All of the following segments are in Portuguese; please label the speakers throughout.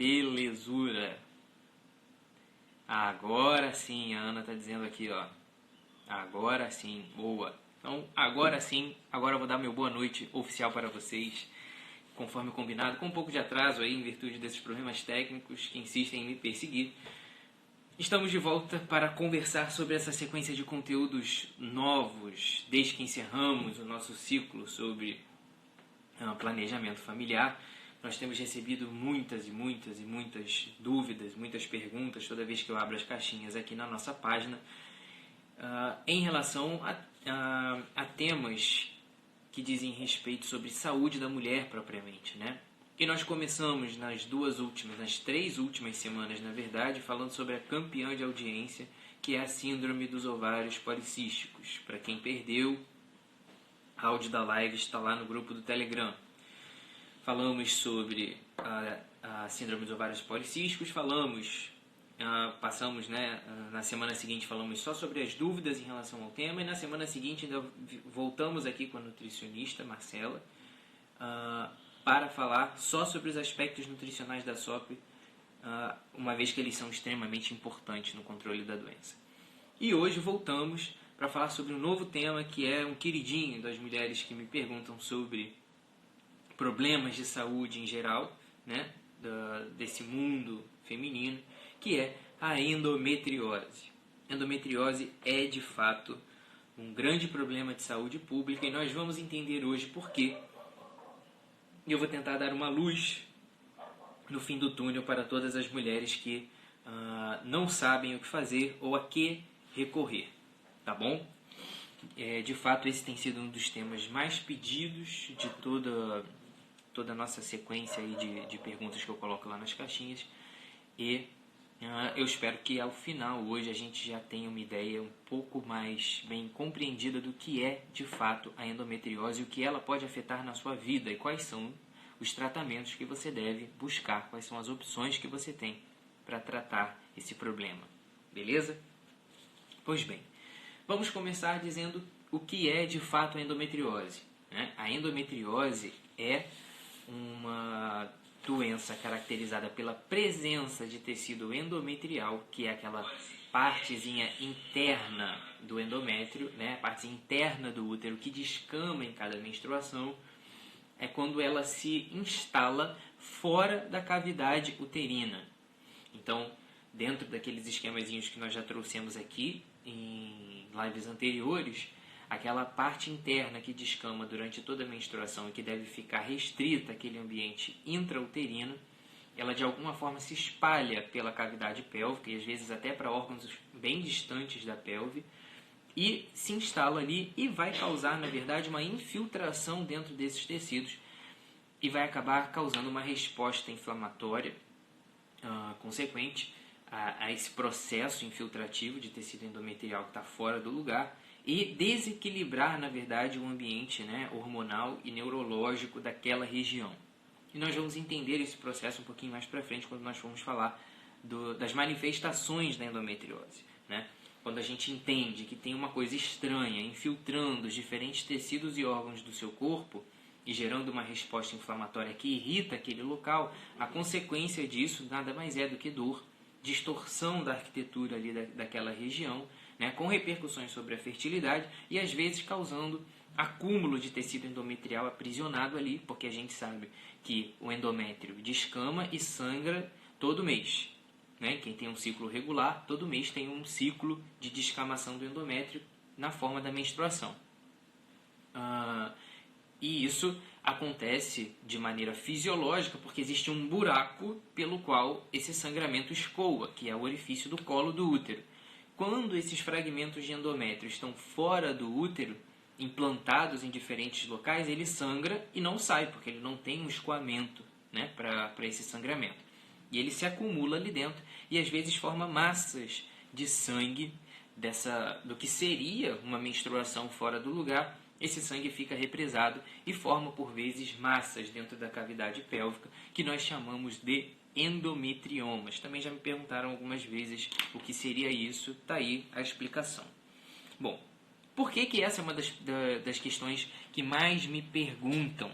Speaker 1: Belezura. Agora sim, a Ana tá dizendo aqui, ó. Agora sim, boa. Então, agora sim, agora eu vou dar meu boa noite oficial para vocês, conforme combinado, com um pouco de atraso aí, em virtude desses problemas técnicos que insistem em me perseguir. Estamos de volta para conversar sobre essa sequência de conteúdos novos, desde que encerramos o nosso ciclo sobre planejamento familiar. Nós temos recebido muitas dúvidas, muitas perguntas toda vez que eu abro as caixinhas aqui na nossa página em relação a temas que dizem respeito sobre saúde da mulher propriamente, né? E nós começamos nas três últimas semanas, na verdade, falando sobre a campeã de audiência, que é a síndrome dos ovários policísticos. Para quem perdeu, o áudio da live está lá no grupo do Telegram. Falamos sobre a síndrome dos ovários policísticos, passamos, né, na semana seguinte falamos só sobre as dúvidas em relação ao tema, e na semana seguinte ainda voltamos aqui com a nutricionista Marcela para falar só sobre os aspectos nutricionais da SOP, uma vez que eles são extremamente importantes no controle da doença. E hoje voltamos para falar sobre um novo tema que é um queridinho das mulheres que me perguntam sobre problemas de saúde em geral, né, desse mundo feminino, que é a endometriose. Endometriose é, de fato, um grande problema de saúde pública e nós vamos entender hoje por quê. E eu vou tentar dar uma luz no fim do túnel para todas as mulheres que não sabem o que fazer ou a que recorrer, tá bom? De fato, esse tem sido um dos temas mais pedidos de toda a nossa sequência aí de perguntas que eu coloco lá nas caixinhas, e eu espero que ao final hoje a gente já tenha uma ideia um pouco mais bem compreendida do que é de fato a endometriose e o que ela pode afetar na sua vida e quais são os tratamentos que você deve buscar, quais são as opções que você tem para tratar esse problema, beleza? Pois bem, vamos começar dizendo o que é de fato a endometriose, né? A endometriose é uma doença caracterizada pela presença de tecido endometrial, que é aquela partezinha interna do endométrio, né, a parte interna do útero que descama em cada menstruação, é quando ela se instala fora da cavidade uterina. Então, dentro daqueles esquemazinhos que nós já trouxemos aqui em lives anteriores, aquela parte interna que descama durante toda a menstruação e que deve ficar restrita àquele ambiente intrauterino, ela de alguma forma se espalha pela cavidade pélvica e às vezes até para órgãos bem distantes da pelve e se instala ali e vai causar, na verdade, uma infiltração dentro desses tecidos e vai acabar causando uma resposta inflamatória consequente a esse processo infiltrativo de tecido endometrial que está fora do lugar e desequilibrar, na verdade, o ambiente, né, hormonal e neurológico daquela região. E nós vamos entender esse processo um pouquinho mais para frente quando nós formos falar das manifestações da endometriose, né? Quando a gente entende que tem uma coisa estranha infiltrando os diferentes tecidos e órgãos do seu corpo e gerando uma resposta inflamatória que irrita aquele local, a consequência disso nada mais é do que dor, distorção da arquitetura ali daquela região, né, com repercussões sobre a fertilidade e às vezes causando acúmulo de tecido endometrial aprisionado ali, porque a gente sabe que o endométrio descama e sangra todo mês, né? Quem tem um ciclo regular, todo mês tem um ciclo de descamação do endométrio na forma da menstruação. E isso acontece de maneira fisiológica porque existe um buraco pelo qual esse sangramento escoa, que é o orifício do colo do útero. Quando esses fragmentos de endométrio estão fora do útero, implantados em diferentes locais, ele sangra e não sai, porque ele não tem um escoamento, né, para esse sangramento. E ele se acumula ali dentro e às vezes forma massas de sangue do que seria uma menstruação fora do lugar. Esse sangue fica represado e forma por vezes massas dentro da cavidade pélvica que nós chamamos de endometriomas. Também já me perguntaram algumas vezes o que seria isso, está aí a explicação. Bom, por que essa é uma das questões que mais me perguntam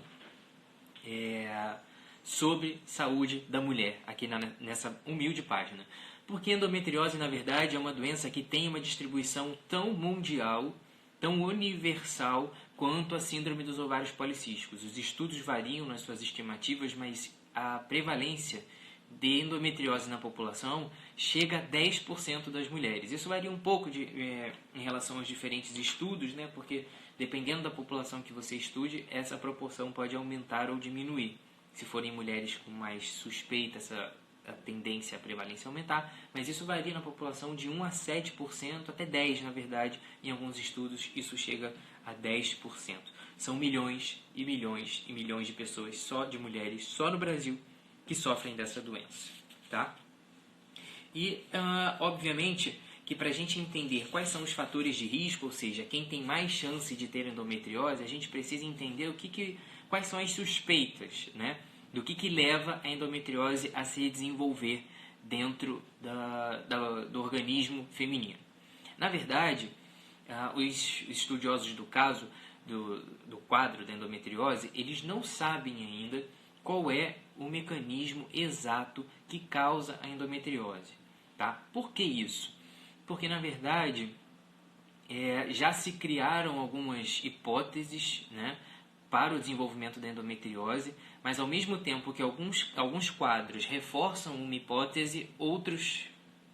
Speaker 1: sobre saúde da mulher, aqui nessa humilde página. Porque endometriose, na verdade, é uma doença que tem uma distribuição tão mundial, tão universal, quanto a síndrome dos ovários policísticos. Os estudos variam nas suas estimativas, mas a prevalência de endometriose na população chega a 10% das mulheres. Isso varia um pouco em relação aos diferentes estudos, né? Porque dependendo da população que você estude, essa proporção pode aumentar ou diminuir. Se forem mulheres com mais suspeita, a tendência, a prevalência aumentar, mas isso varia na população de 1 a 7%, até 10% na verdade, em alguns estudos isso chega a 10%. São milhões e milhões e milhões de pessoas, só de mulheres, só no Brasil, que sofrem dessa doença, tá? E, obviamente, que para a gente entender quais são os fatores de risco, ou seja, quem tem mais chance de ter endometriose, a gente precisa entender quais são as suspeitas, né? Do que leva a endometriose a se desenvolver dentro do organismo feminino. Na verdade, os estudiosos do caso, do quadro da endometriose, eles não sabem ainda qual é o mecanismo exato que causa a endometriose. Tá? Por que isso? Porque, na verdade, já se criaram algumas hipóteses, né, para o desenvolvimento da endometriose, mas ao mesmo tempo que alguns quadros reforçam uma hipótese, outros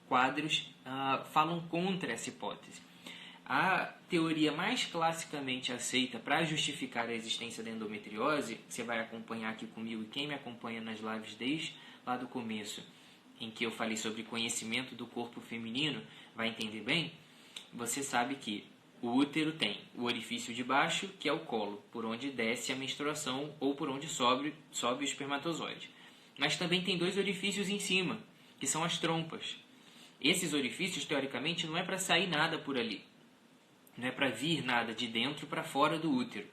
Speaker 1: quadros falam contra essa hipótese. A teoria mais classicamente aceita para justificar a existência da endometriose, você vai acompanhar aqui comigo, e quem me acompanha nas lives desde lá do começo, em que eu falei sobre conhecimento do corpo feminino, vai entender bem, você sabe que o útero tem o orifício de baixo, que é o colo, por onde desce a menstruação ou por onde sobe o espermatozoide. Mas também tem 2 orifícios em cima, que são as trompas. Esses orifícios, teoricamente, não é para sair nada por ali. Não é para vir nada de dentro para fora do útero.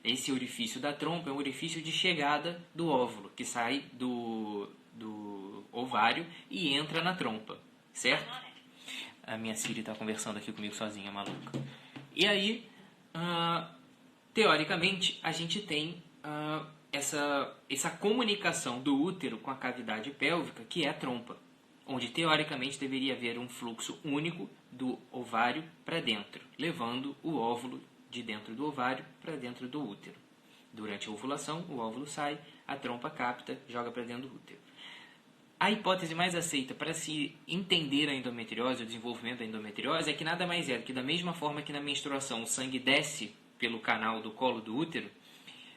Speaker 1: Esse orifício da trompa é um orifício de chegada do óvulo, que sai do ovário e entra na trompa, certo? A minha Siri está conversando aqui comigo sozinha, maluca. E aí, teoricamente, a gente tem essa comunicação do útero com a cavidade pélvica, que é a trompa, onde teoricamente deveria haver um fluxo único do ovário para dentro, levando o óvulo de dentro do ovário para dentro do útero. Durante a ovulação, o óvulo sai, a trompa capta, joga para dentro do útero. A hipótese mais aceita para se entender a endometriose, o desenvolvimento da endometriose, é que nada mais é do que da mesma forma que na menstruação o sangue desce pelo canal do colo do útero,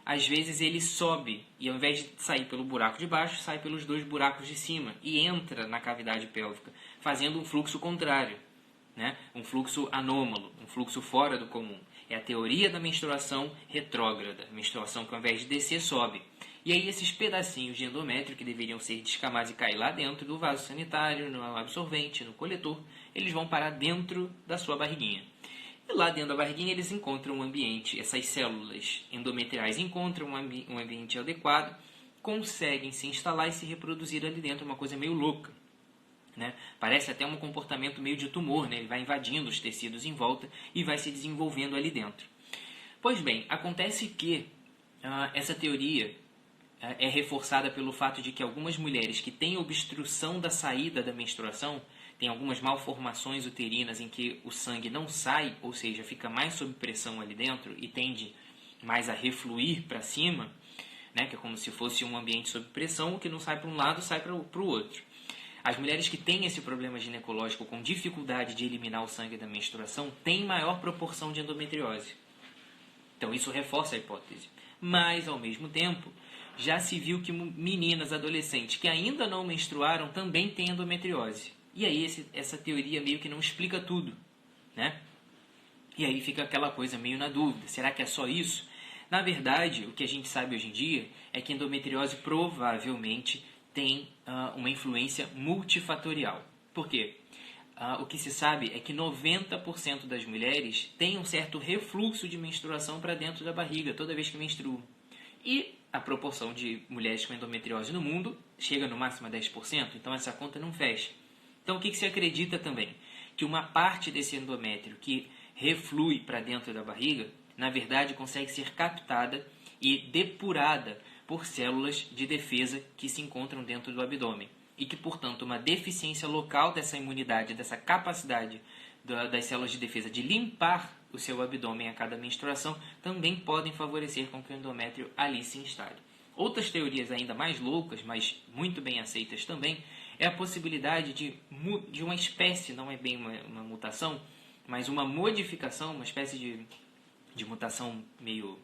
Speaker 1: às vezes ele sobe e ao invés de sair pelo buraco de baixo, sai pelos 2 buracos de cima e entra na cavidade pélvica, fazendo um fluxo contrário, né? Um fluxo anômalo, um fluxo fora do comum. É a teoria da menstruação retrógrada, menstruação que ao invés de descer, sobe. E aí esses pedacinhos de endométrio que deveriam ser descamados e cair lá dentro do vaso sanitário, no absorvente, no coletor, eles vão parar dentro da sua barriguinha. E lá dentro da barriguinha eles encontram um ambiente, essas células endometriais encontram um ambiente adequado, conseguem se instalar e se reproduzir ali dentro, uma coisa meio louca, né? Parece até um comportamento meio de tumor, né? Ele vai invadindo os tecidos em volta e vai se desenvolvendo ali dentro. Pois bem, acontece que essa teoria é reforçada pelo fato de que algumas mulheres que têm obstrução da saída da menstruação, tem algumas malformações uterinas em que o sangue não sai, ou seja, fica mais sob pressão ali dentro e tende mais a refluir para cima, né, que é como se fosse um ambiente sob pressão, o que não sai para um lado, sai para o outro. As mulheres que têm esse problema ginecológico com dificuldade de eliminar o sangue da menstruação têm maior proporção de endometriose. Então isso reforça a hipótese. Mas, ao mesmo tempo, já se viu que meninas, adolescentes que ainda não menstruaram também têm endometriose. E aí essa teoria meio que não explica tudo, né? E aí fica aquela coisa meio na dúvida. Será que é só isso? Na verdade, o que a gente sabe hoje em dia é que endometriose provavelmente tem uma influência multifatorial. Por quê? O que se sabe é que 90% das mulheres têm um certo refluxo de menstruação para dentro da barriga toda vez que menstruam. E a proporção de mulheres com endometriose no mundo chega no máximo a 10%, então essa conta não fecha. Então o que se acredita também? Que uma parte desse endométrio que reflui para dentro da barriga, na verdade consegue ser captada e depurada por células de defesa que se encontram dentro do abdômen e que, portanto, uma deficiência local dessa imunidade, dessa capacidade das células de defesa de limpar o seu abdômen a cada menstruação, também podem favorecer com que o endométrio ali se instale. Outras teorias ainda mais loucas, mas muito bem aceitas também, é a possibilidade de uma espécie, não é bem uma mutação, mas uma modificação, uma espécie de mutação meio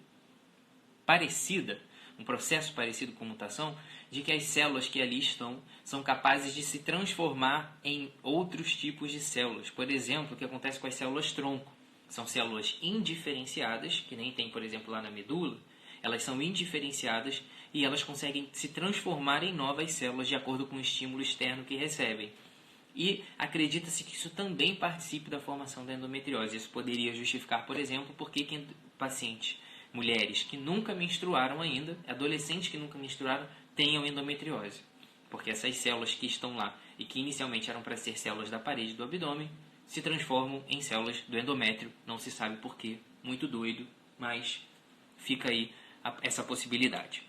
Speaker 1: parecida, um processo parecido com mutação, de que as células que ali estão são capazes de se transformar em outros tipos de células. Por exemplo, o que acontece com as células tronco. São células indiferenciadas, que nem tem, por exemplo, lá na medula. Elas são indiferenciadas e elas conseguem se transformar em novas células de acordo com o estímulo externo que recebem. E acredita-se que isso também participe da formação da endometriose. Isso poderia justificar, por exemplo, porque pacientes, mulheres que nunca menstruaram ainda, adolescentes que nunca menstruaram, tenham endometriose. Porque essas células que estão lá e que inicialmente eram para ser células da parede do abdômen, se transformam em células do endométrio. Não se sabe porquê, muito doido, mas fica aí essa possibilidade.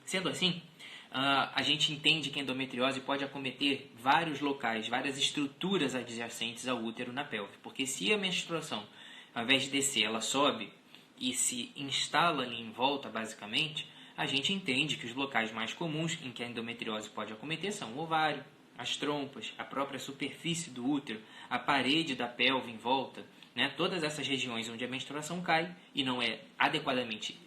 Speaker 1: Sendo assim, a gente entende que a endometriose pode acometer vários locais, várias estruturas adjacentes ao útero na pelve. Porque se a menstruação, ao invés de descer, ela sobe e se instala ali em volta, basicamente, a gente entende que os locais mais comuns em que a endometriose pode acometer são o ovário, as trompas, a própria superfície do útero, a parede da pelve em volta, né? Todas essas regiões onde a menstruação cai e não é adequadamente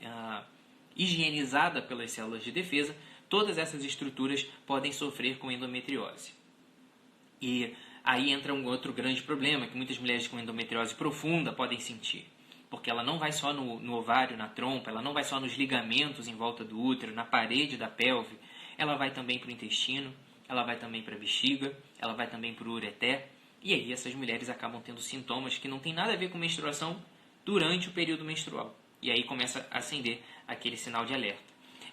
Speaker 1: higienizada pelas células de defesa, todas essas estruturas podem sofrer com endometriose. E aí entra um outro grande problema que muitas mulheres com endometriose profunda podem sentir. Porque ela não vai só no ovário, na trompa, ela não vai só nos ligamentos em volta do útero, na parede da pelve, ela vai também para o intestino, ela vai também para a bexiga, ela vai também para o ureter. E aí essas mulheres acabam tendo sintomas que não tem nada a ver com menstruação durante o período menstrual. E aí começa a acender aquele sinal de alerta.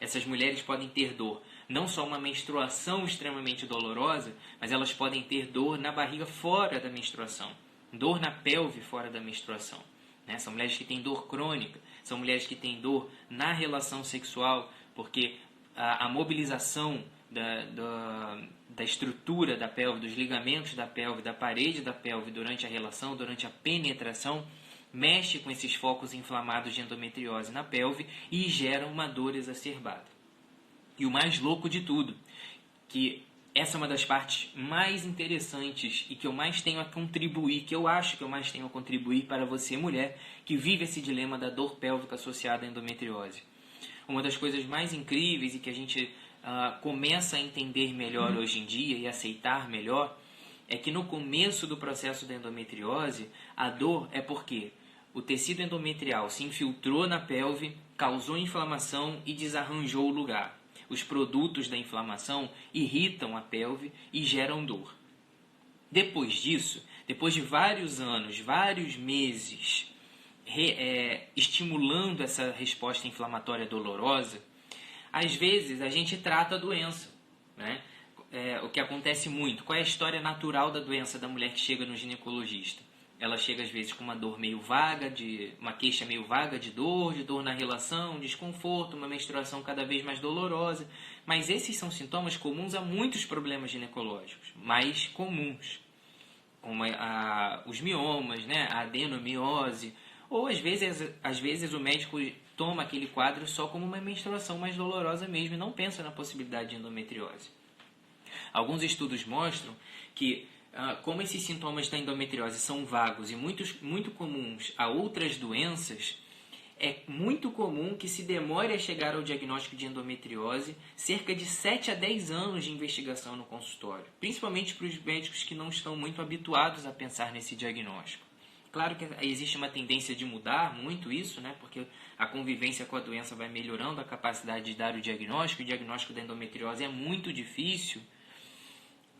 Speaker 1: Essas mulheres podem ter dor, não só uma menstruação extremamente dolorosa, mas elas podem ter dor na barriga fora da menstruação, dor na pelve fora da menstruação. Né? São mulheres que têm dor crônica, são mulheres que têm dor na relação sexual, porque a mobilização da estrutura da pelve, dos ligamentos da pelve, da parede da pelve durante a relação, durante a penetração, mexe com esses focos inflamados de endometriose na pelve e gera uma dor exacerbada. E o mais louco de tudo, que essa é uma das partes mais interessantes e que eu mais tenho a contribuir, que eu acho que eu mais tenho a contribuir para você, mulher, que vive esse dilema da dor pélvica associada à endometriose. Uma das coisas mais incríveis e que a gente começa a entender melhor hoje em dia e aceitar melhor é que no começo do processo da endometriose, a dor é porque o tecido endometrial se infiltrou na pelve, causou inflamação e desarranjou o lugar. Os produtos da inflamação irritam a pelve e geram dor. Depois disso, depois de vários anos, vários meses, estimulando essa resposta inflamatória dolorosa, às vezes a gente trata a doença, né? O que acontece muito. Qual é a história natural da doença da mulher que chega no ginecologista? Ela chega às vezes com uma dor meio vaga, uma queixa meio vaga de dor na relação, desconforto, uma menstruação cada vez mais dolorosa. Mas esses são sintomas comuns a muitos problemas ginecológicos, mais comuns, como os miomas, né? A adenomiose, ou às vezes o médico toma aquele quadro só como uma menstruação mais dolorosa mesmo e não pensa na possibilidade de endometriose. Alguns estudos mostram que como esses sintomas da endometriose são vagos e muito comuns a outras doenças, é muito comum que se demore a chegar ao diagnóstico de endometriose cerca de 7 a 10 anos de investigação no consultório, principalmente para os médicos que não estão muito habituados a pensar nesse diagnóstico. Claro que existe uma tendência de mudar muito isso, né? Porque a convivência com a doença vai melhorando a capacidade de dar o diagnóstico. O diagnóstico da endometriose é muito difícil,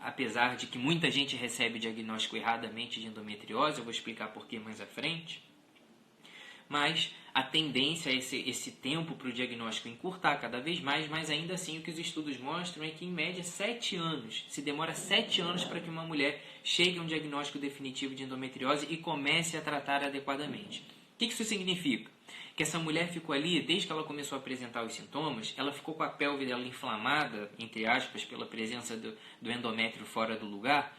Speaker 1: apesar de que muita gente recebe o diagnóstico erradamente de endometriose. Eu vou explicar por que mais à frente. Mas a tendência é esse tempo para o diagnóstico encurtar cada vez mais, mas ainda assim o que os estudos mostram é que em média 7 anos, se demora 7 anos para que uma mulher chegue a um diagnóstico definitivo de endometriose e comece a tratar adequadamente. O que isso significa? que essa mulher ficou ali, desde que ela começou a apresentar os sintomas, ela ficou com a pelve dela inflamada, entre aspas, pela presença do endométrio fora do lugar,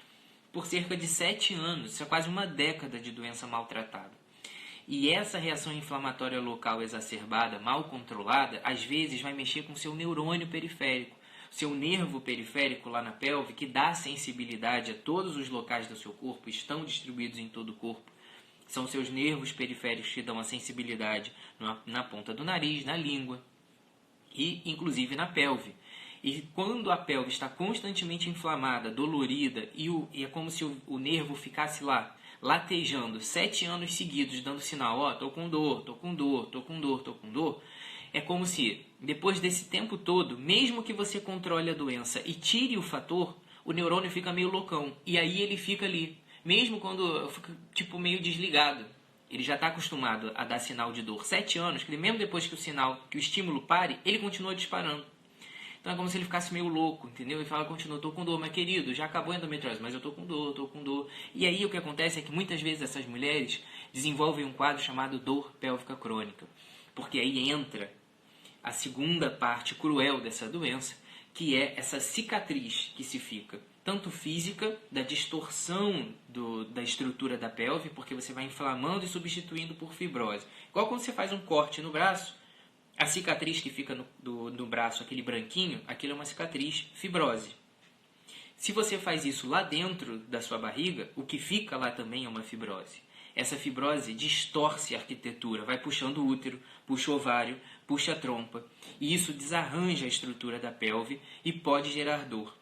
Speaker 1: por cerca de 7 anos. Isso é quase uma década de doença maltratada. E essa reação inflamatória local exacerbada, mal controlada, às vezes vai mexer com o seu neurônio periférico, seu nervo periférico lá na pelve, que dá sensibilidade a todos os locais do seu corpo, estão distribuídos em todo o corpo. São seus nervos periféricos que dão a sensibilidade na ponta do nariz, na língua e inclusive na pelve. E quando a pelve está constantemente inflamada, dolorida, e é como se o nervo ficasse lá, latejando 7 anos seguidos, dando sinal, ó, tô com dor, tô com dor, tô com dor, tô com dor, é como se, depois desse tempo todo, mesmo que você controle a doença e tire o fator, o neurônio fica meio loucão, e aí ele fica ali, mesmo quando fica tipo meio desligado. Ele já está acostumado a dar sinal de dor 7 anos, que mesmo depois que o estímulo pare, ele continua disparando. Então é como se ele ficasse meio louco, entendeu? E fala, continua, tô com dor, mas querido, já acabou a endometriose, mas eu tô com dor, tô com dor. E aí o que acontece é que muitas vezes essas mulheres desenvolvem um quadro chamado dor pélvica crônica. Porque aí entra a segunda parte cruel dessa doença, que é essa cicatriz que se fica, tanto física, da distorção da estrutura da pelve, porque você vai inflamando e substituindo por fibrose. Igual quando você faz um corte no braço, a cicatriz que fica no braço, aquele branquinho, aquilo é uma cicatriz fibrose. Se você faz isso lá dentro da sua barriga, o que fica lá também é uma fibrose. Essa fibrose distorce a arquitetura, vai puxando o útero, puxa o ovário, puxa a trompa, e isso desarranja a estrutura da pelve e pode gerar dor.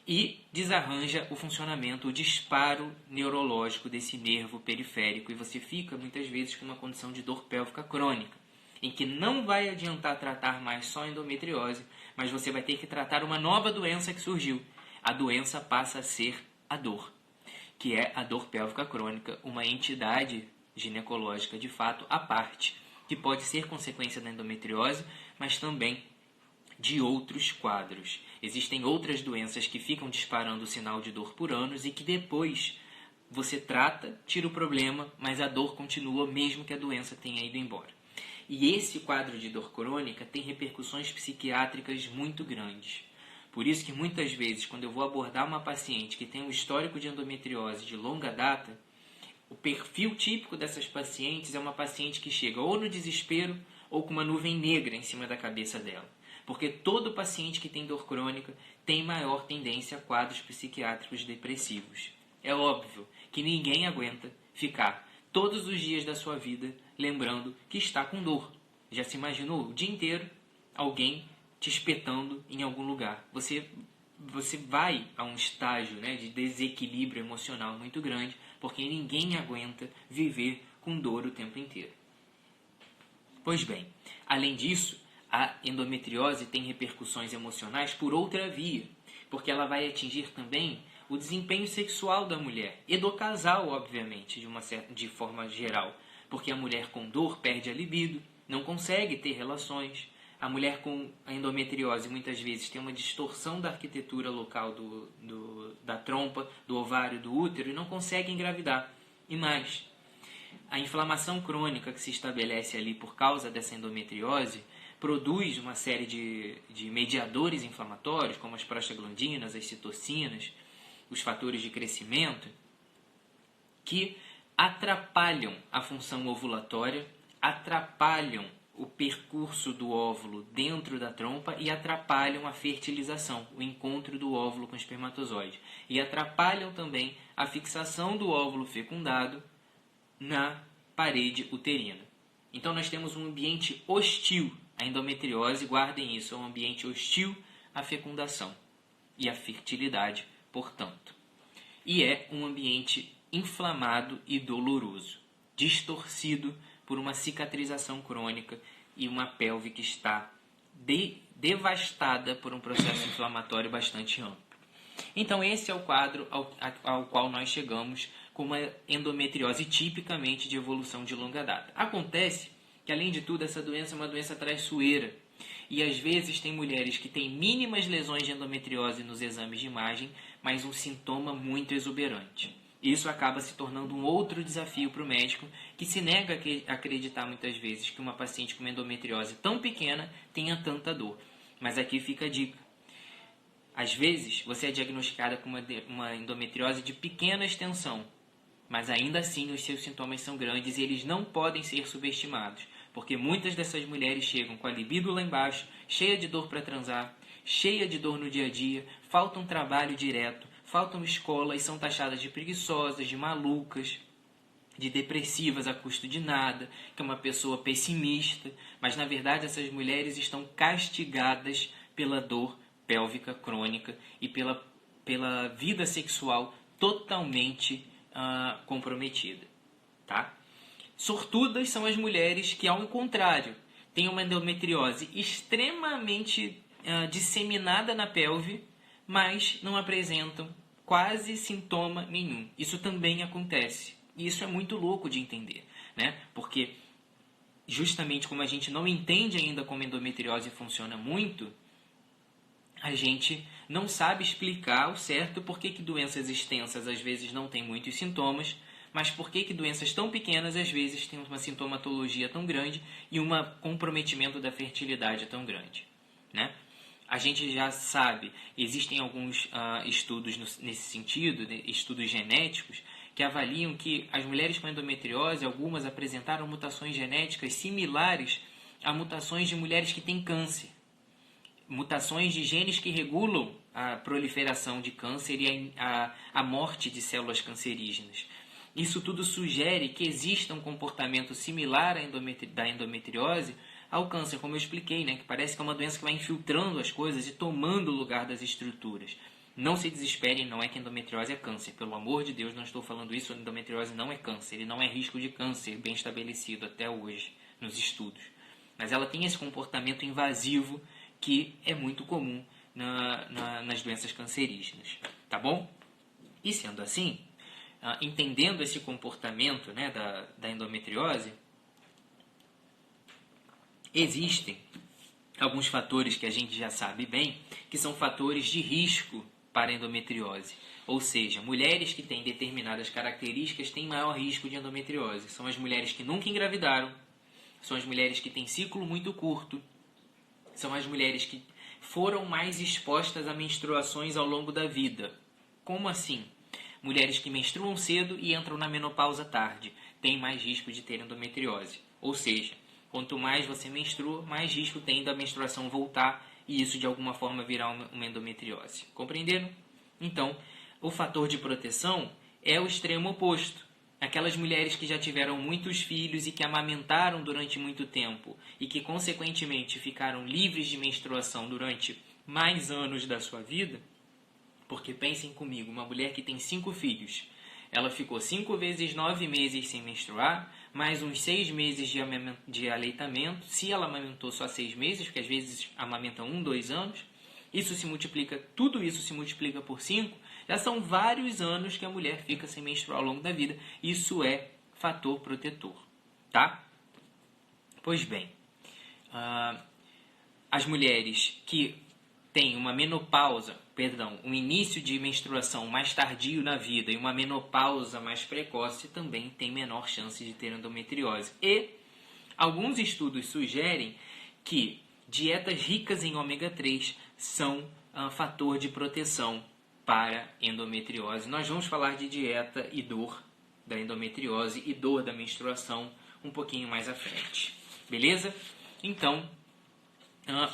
Speaker 1: E desarranja o funcionamento, o disparo neurológico desse nervo periférico, e você fica muitas vezes com uma condição de dor pélvica crônica, em que não vai adiantar tratar mais só endometriose, mas você vai ter que tratar uma nova doença que surgiu. A doença passa a ser a dor, que é a dor pélvica crônica, uma entidade ginecológica de fato à parte, que pode ser consequência da endometriose, mas também de outros quadros. Existem outras doenças que ficam disparando o sinal de dor por anos e que depois você trata, tira o problema, mas a dor continua mesmo que a doença tenha ido embora. E esse quadro de dor crônica tem repercussões psiquiátricas muito grandes. Por isso que muitas vezes, quando eu vou abordar uma paciente que tem um histórico de endometriose de longa data, o perfil típico dessas pacientes é uma paciente que chega ou no desespero ou com uma nuvem negra em cima da cabeça dela. Porque todo paciente que tem dor crônica tem maior tendência a quadros psiquiátricos depressivos. É óbvio que ninguém aguenta ficar todos os dias da sua vida lembrando que está com dor. Já se imaginou o dia inteiro alguém te espetando em algum lugar? Você vai a um estágio, né, de desequilíbrio emocional muito grande, porque ninguém aguenta viver com dor o tempo inteiro. Pois bem, além disso, a endometriose tem repercussões emocionais por outra via, porque ela vai atingir também o desempenho sexual da mulher e do casal, obviamente, de forma geral, porque a mulher com dor perde a libido, não consegue ter relações. A mulher com a endometriose muitas vezes tem uma distorção da arquitetura local da trompa, do ovário, do útero e não consegue engravidar. E mais, a inflamação crônica que se estabelece ali por causa dessa endometriose produz uma série de mediadores inflamatórios, como as prostaglandinas, as citocinas, os fatores de crescimento, que atrapalham a função ovulatória, atrapalham o percurso do óvulo dentro da trompa e atrapalham a fertilização, o encontro do óvulo com o espermatozoide. E atrapalham também a fixação do óvulo fecundado na parede uterina. Então nós temos um ambiente hostil à endometriose, guardem isso, é um ambiente hostil à fecundação e à fertilidade, portanto. E é um ambiente inflamado e doloroso, distorcido por uma cicatrização crônica e uma pelve que está devastada por um processo inflamatório bastante amplo. Então esse é o quadro ao qual nós chegamos com uma endometriose tipicamente de evolução de longa data. Acontece que, além de tudo, essa doença é uma doença traiçoeira. E às vezes tem mulheres que têm mínimas lesões de endometriose nos exames de imagem, mas um sintoma muito exuberante. Isso acaba se tornando um outro desafio para o médico, que se nega a acreditar muitas vezes que uma paciente com endometriose tão pequena tenha tanta dor. Mas aqui fica a dica. Às vezes, você é diagnosticada com uma endometriose de pequena extensão, mas ainda assim os seus sintomas são grandes e eles não podem ser subestimados, porque muitas dessas mulheres chegam com a libido lá embaixo, cheia de dor para transar, cheia de dor no dia a dia, falta um trabalho direto, faltam escola e são taxadas de preguiçosas, de malucas, de depressivas a custo de nada, que é uma pessoa pessimista, mas na verdade essas mulheres estão castigadas pela dor pélvica crônica e pela vida sexual totalmente comprometida, tá? Sortudas são as mulheres que, ao contrário, têm uma endometriose extremamente disseminada na pelve, mas não apresentam quase sintoma nenhum. Isso também acontece. E isso é muito louco de entender, né? Porque justamente como a gente não entende ainda como a endometriose funciona muito, a gente não sabe explicar ao certo por que doenças extensas às vezes não têm muitos sintomas, mas por que doenças tão pequenas às vezes têm uma sintomatologia tão grande e um comprometimento da fertilidade tão grande, né? A gente já sabe, existem alguns estudos nesse sentido, estudos genéticos, que avaliam que as mulheres com endometriose, algumas apresentaram mutações genéticas similares a mutações de mulheres que têm câncer. Mutações de genes que regulam a proliferação de câncer e a morte de células cancerígenas. Isso tudo sugere que exista um comportamento similar da endometriose ao câncer, como eu expliquei, né? Que parece que é uma doença que vai infiltrando as coisas e tomando o lugar das estruturas. Não se desesperem, não é que endometriose é câncer. Pelo amor de Deus, não estou falando isso. Endometriose não é câncer, ele não é risco de câncer, bem estabelecido até hoje nos estudos. Mas ela tem esse comportamento invasivo que é muito comum nas doenças cancerígenas, tá bom? E sendo assim, entendendo esse comportamento, né, da endometriose, existem alguns fatores que a gente já sabe bem, que são fatores de risco para a endometriose. Ou seja, mulheres que têm determinadas características têm maior risco de endometriose. São as mulheres que nunca engravidaram, são as mulheres que têm ciclo muito curto, são as mulheres que foram mais expostas a menstruações ao longo da vida. Como assim? Mulheres que menstruam cedo e entram na menopausa tarde têm mais risco de ter endometriose. Ou seja, quanto mais você menstrua, mais risco tem da menstruação voltar e isso de alguma forma virar uma endometriose. Compreenderam? Então, o fator de proteção é o extremo oposto. Aquelas mulheres que já tiveram muitos filhos e que amamentaram durante muito tempo e que, consequentemente, ficaram livres de menstruação durante mais anos da sua vida, porque pensem comigo, uma mulher que tem 5 filhos, ela ficou 5 vezes 9 meses sem menstruar, mais uns 6 meses de aleitamento, se ela amamentou só 6 meses, porque às vezes amamenta 1, 2 anos, tudo isso se multiplica por 5, já são vários anos que a mulher fica sem menstruar ao longo da vida. Isso é fator protetor, tá? Pois bem, as mulheres que têm um início de menstruação mais tardio na vida e uma menopausa mais precoce também têm menor chance de ter endometriose. E alguns estudos sugerem que dietas ricas em ômega 3 são fator de proteção para endometriose. Nós vamos falar de dieta e dor da endometriose e dor da menstruação um pouquinho mais à frente. Beleza? Então,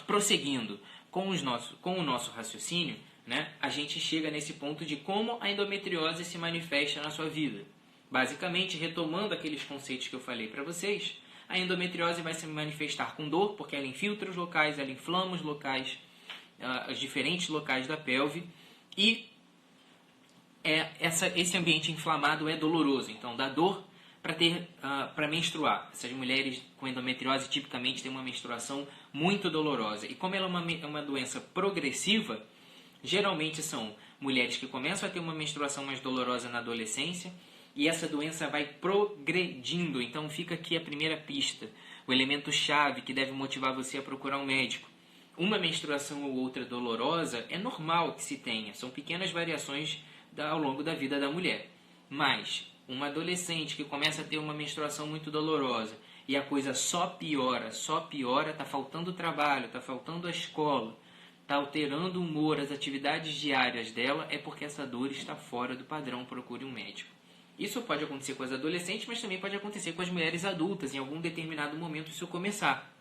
Speaker 1: prosseguindo com o nosso raciocínio, né, a gente chega nesse ponto de como a endometriose se manifesta na sua vida. Basicamente, retomando aqueles conceitos que eu falei para vocês, a endometriose vai se manifestar com dor, porque ela infiltra os locais, ela inflama os locais, os diferentes locais da pelve, e esse ambiente inflamado é doloroso, então dá dor para menstruar. Essas mulheres com endometriose tipicamente têm uma menstruação muito dolorosa. E como ela é uma doença progressiva, geralmente são mulheres que começam a ter uma menstruação mais dolorosa na adolescência e essa doença vai progredindo. Então fica aqui a primeira pista, o elemento chave que deve motivar você a procurar um médico. Uma menstruação ou outra dolorosa é normal que se tenha, são pequenas variações ao longo da vida da mulher. Mas uma adolescente que começa a ter uma menstruação muito dolorosa e a coisa só piora, tá faltando trabalho, tá faltando a escola, tá alterando o humor, as atividades diárias dela, é porque essa dor está fora do padrão, procure um médico. Isso pode acontecer com as adolescentes, mas também pode acontecer com as mulheres adultas, em algum determinado momento isso começar.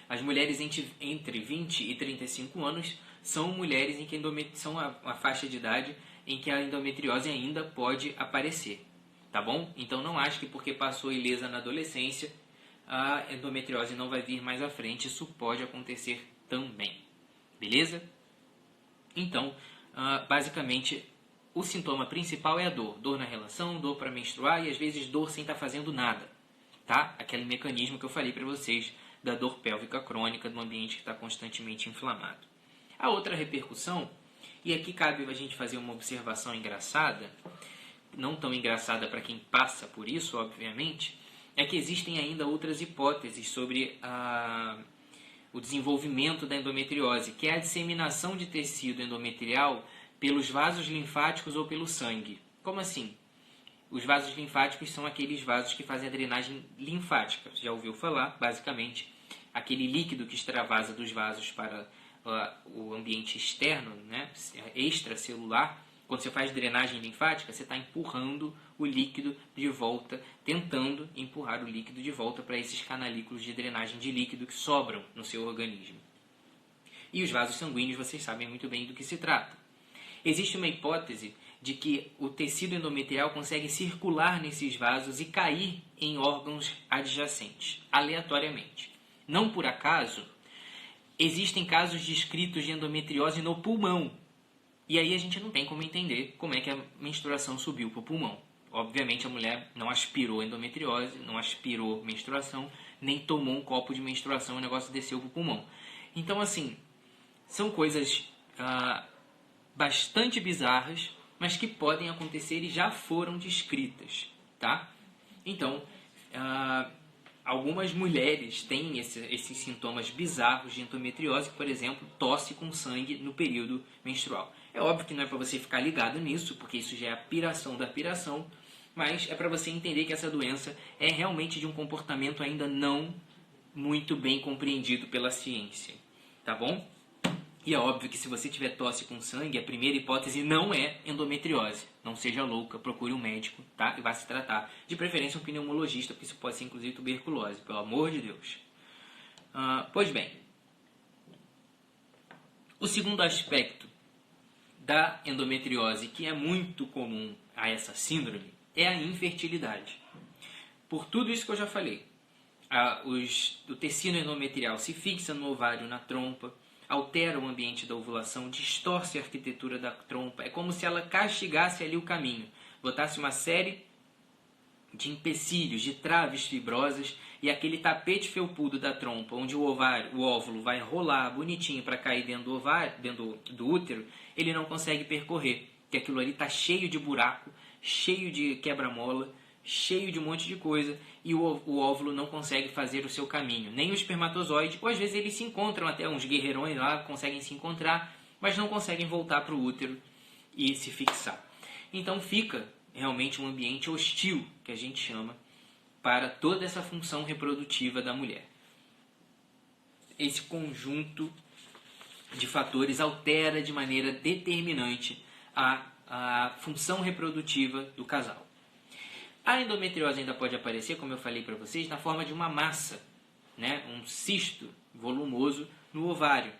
Speaker 1: As mulheres entre 20 e 35 anos são mulheres em que são a faixa de idade em que a endometriose ainda pode aparecer, tá bom? Então não acho que porque passou ilesa na adolescência, a endometriose não vai vir mais à frente, isso pode acontecer também, beleza? Então, basicamente, o sintoma principal é a dor. Dor na relação, dor para menstruar e às vezes dor sem estar fazendo nada, tá? Aquele mecanismo que eu falei para vocês da dor pélvica crônica do ambiente que está constantemente inflamado. A outra repercussão, e aqui cabe a gente fazer uma observação engraçada, não tão engraçada para quem passa por isso, obviamente, é que existem ainda outras hipóteses sobre o desenvolvimento da endometriose, que é a disseminação de tecido endometrial pelos vasos linfáticos ou pelo sangue. Como assim? Os vasos linfáticos são aqueles vasos que fazem a drenagem linfática. Já ouviu falar? Basicamente, aquele líquido que extravasa dos vasos para o ambiente externo, né, extracelular. Quando você faz drenagem linfática, você está empurrando o líquido de volta, tentando empurrar o líquido de volta para esses canalículos de drenagem de líquido que sobram no seu organismo. E os vasos sanguíneos, vocês sabem muito bem do que se trata. Existe uma hipótese de que o tecido endometrial consegue circular nesses vasos e cair em órgãos adjacentes, aleatoriamente. Não por acaso, existem casos descritos de endometriose no pulmão. E aí a gente não tem como entender como é que a menstruação subiu para o pulmão. Obviamente a mulher não aspirou endometriose, não aspirou menstruação, nem tomou um copo de menstruação e o negócio desceu para o pulmão. Então, assim, são coisas bastante bizarras, mas que podem acontecer e já foram descritas, tá? Então, algumas mulheres têm esses sintomas bizarros de endometriose, por exemplo, tosse com sangue no período menstrual. É óbvio que não é para você ficar ligado nisso, porque isso já é a piração da piração, mas é para você entender que essa doença é realmente de um comportamento ainda não muito bem compreendido pela ciência, tá bom? E é óbvio que se você tiver tosse com sangue, a primeira hipótese não é endometriose. Não seja louca, procure um médico, tá? E vá se tratar. De preferência um pneumologista, porque isso pode ser inclusive tuberculose, pelo amor de Deus. Pois bem, o segundo aspecto da endometriose, que é muito comum a essa síndrome, é a infertilidade. Por tudo isso que eu já falei, o tecido endometrial se fixa no ovário, na trompa, altera o ambiente da ovulação, distorce a arquitetura da trompa. É como se ela castigasse ali o caminho, botasse uma série de empecilhos, de traves fibrosas e aquele tapete felpudo da trompa, onde o óvulo vai rolar bonitinho para cair dentro do ovário, dentro do útero, ele não consegue percorrer, porque aquilo ali está cheio de buraco, cheio de quebra-mola, cheio de um monte de coisa, e o óvulo não consegue fazer o seu caminho. Nem o espermatozoide, ou às vezes eles se encontram, até uns guerreirões lá conseguem se encontrar, mas não conseguem voltar para o útero e se fixar. Então fica realmente um ambiente hostil, que a gente chama, para toda essa função reprodutiva da mulher. Esse conjunto de fatores altera de maneira determinante a função reprodutiva do casal. A endometriose ainda pode aparecer, como eu falei para vocês, na forma de uma massa, né? Um cisto volumoso no ovário.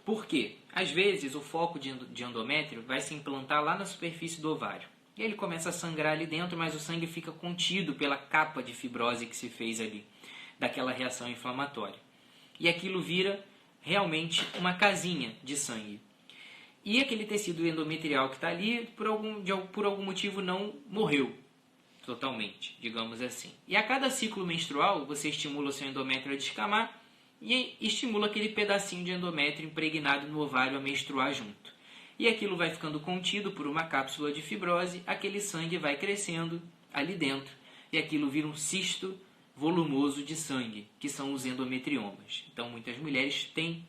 Speaker 1: Por quê? Às vezes o foco de endométrio vai se implantar lá na superfície do ovário. E ele começa a sangrar ali dentro, mas o sangue fica contido pela capa de fibrose que se fez ali, daquela reação inflamatória. E aquilo vira realmente uma casinha de sangue. E aquele tecido endometrial que está ali, por algum motivo, não morreu totalmente, digamos assim. E a cada ciclo menstrual, você estimula o seu endométrio a descamar e estimula aquele pedacinho de endométrio impregnado no ovário a menstruar junto. E aquilo vai ficando contido por uma cápsula de fibrose, aquele sangue vai crescendo ali dentro e aquilo vira um cisto volumoso de sangue, que são os endometriomas. Então, muitas mulheres têm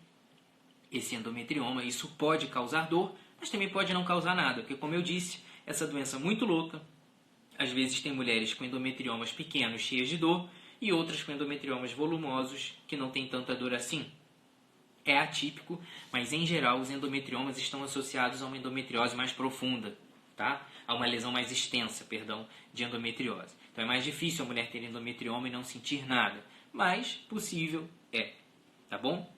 Speaker 1: esse endometrioma. Isso pode causar dor, mas também pode não causar nada, porque, como eu disse, essa doença muito louca Às vezes tem mulheres com endometriomas pequenos, cheias de dor, e outras com endometriomas volumosos, que não tem tanta dor assim. É atípico, mas em geral os endometriomas estão associados a uma endometriose mais profunda, tá? A uma lesão mais extensa, de endometriose. Então é mais difícil a mulher ter endometrioma e não sentir nada, mas possível é, tá bom?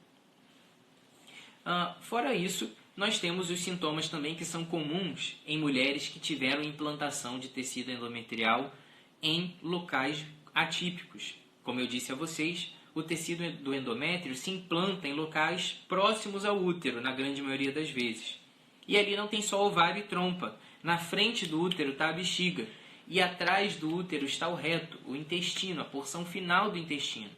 Speaker 1: Fora isso, nós temos os sintomas também que são comuns em mulheres que tiveram implantação de tecido endometrial em locais atípicos. Como eu disse a vocês, o tecido do endométrio se implanta em locais próximos ao útero, na grande maioria das vezes. E ali não tem só ovário e trompa. Na frente do útero está a bexiga. E atrás do útero está o reto, o intestino, a porção final do intestino.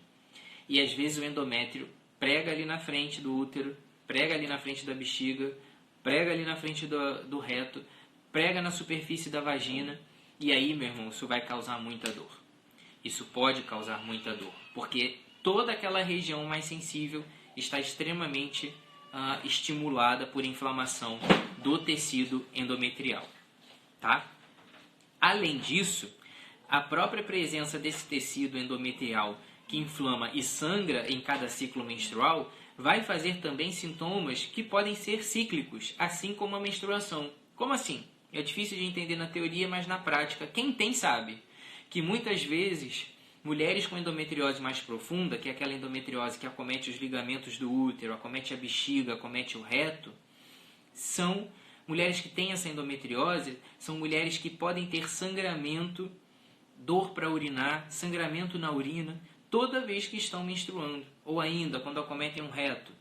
Speaker 1: E às vezes o endométrio prega ali na frente do útero, prega ali na frente da bexiga, prega ali na frente do reto, prega na superfície da vagina. E aí, meu irmão, isso vai causar muita dor. Isso pode causar muita dor, porque toda aquela região mais sensível está extremamente estimulada por inflamação do tecido endometrial, tá? Além disso, a própria presença desse tecido endometrial que inflama e sangra em cada ciclo menstrual vai fazer também sintomas que podem ser cíclicos, assim como a menstruação. Como assim? É difícil de entender na teoria, mas na prática, quem tem sabe que muitas vezes mulheres com endometriose mais profunda, que é aquela endometriose que acomete os ligamentos do útero, acomete a bexiga, acomete o reto, são mulheres que têm essa endometriose, são mulheres que podem ter sangramento, dor para urinar, sangramento na urina, toda vez que estão menstruando. Ou ainda, quando acometem um reto,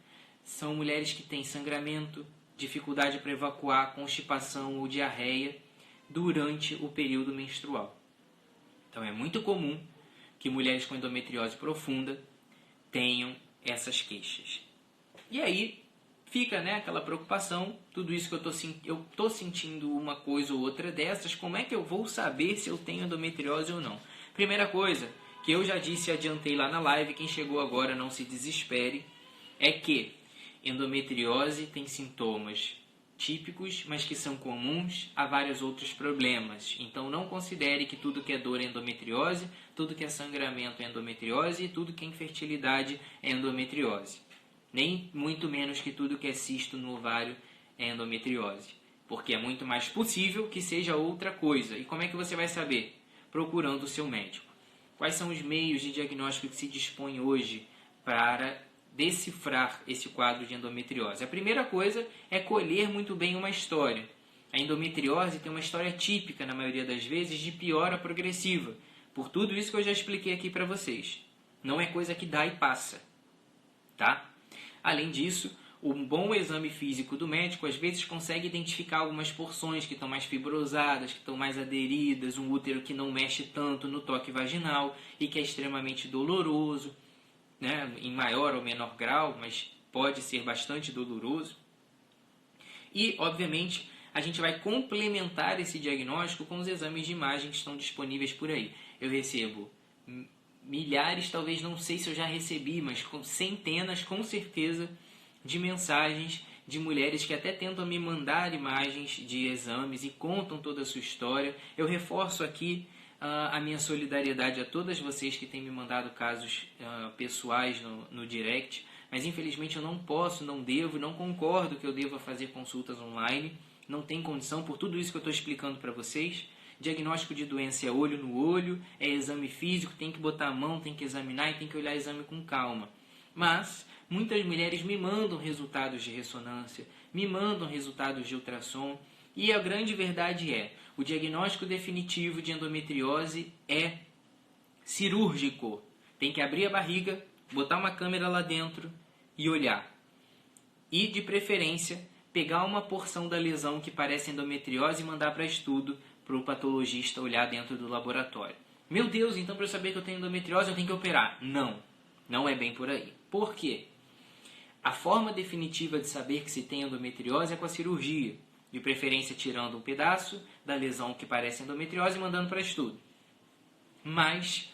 Speaker 1: são mulheres que têm sangramento, dificuldade para evacuar, constipação ou diarreia durante o período menstrual. Então é muito comum que mulheres com endometriose profunda tenham essas queixas. E aí fica, né, aquela preocupação, tudo isso que eu estou sentindo uma coisa ou outra dessas, como é que eu vou saber se eu tenho endometriose ou não? Primeira coisa, que eu já disse e adiantei lá na live, quem chegou agora não se desespere, é que endometriose tem sintomas típicos, mas que são comuns a vários outros problemas. Então não considere que tudo que é dor é endometriose, tudo que é sangramento é endometriose e tudo que é infertilidade é endometriose. Nem muito menos que tudo que é cisto no ovário é endometriose. Porque é muito mais possível que seja outra coisa. E como é que você vai saber? Procurando o seu médico. Quais são os meios de diagnóstico que se dispõe hoje para decifrar esse quadro de endometriose? A primeira coisa é colher muito bem uma história. A endometriose tem uma história típica, na maioria das vezes, de piora progressiva. Por tudo isso que eu já expliquei aqui para vocês. Não é coisa que dá e passa, tá? Além disso, um bom exame físico do médico às vezes consegue identificar algumas porções que estão mais fibrosadas, que estão mais aderidas, um útero que não mexe tanto no toque vaginal e que é extremamente doloroso, né, em maior ou menor grau, mas pode ser bastante doloroso. E, obviamente, a gente vai complementar esse diagnóstico com os exames de imagem que estão disponíveis por aí. Eu recebo milhares, talvez não sei se eu já recebi, mas com centenas, com certeza, de mensagens de mulheres que até tentam me mandar imagens de exames e contam toda a sua história. Eu reforço aqui a minha solidariedade a todas vocês que têm me mandado casos pessoais no direct, mas infelizmente eu não posso, não devo, não concordo que eu deva fazer consultas online, não tem condição por tudo isso que eu estou explicando para vocês. Diagnóstico de doença é olho no olho, é exame físico, tem que botar a mão, tem que examinar e tem que olhar o exame com calma. Mas muitas mulheres me mandam resultados de ressonância, me mandam resultados de ultrassom, e a grande verdade é, o diagnóstico definitivo de endometriose é cirúrgico. Tem que abrir a barriga, botar uma câmera lá dentro e olhar. E, de preferência, pegar uma porção da lesão que parece endometriose e mandar para estudo para o patologista olhar dentro do laboratório. Meu Deus, então para eu saber que eu tenho endometriose eu tenho que operar? Não, não é bem por aí. Por quê? A forma definitiva de saber que se tem endometriose é com a cirurgia, de preferência tirando um pedaço da lesão que parece endometriose e mandando para estudo. Mas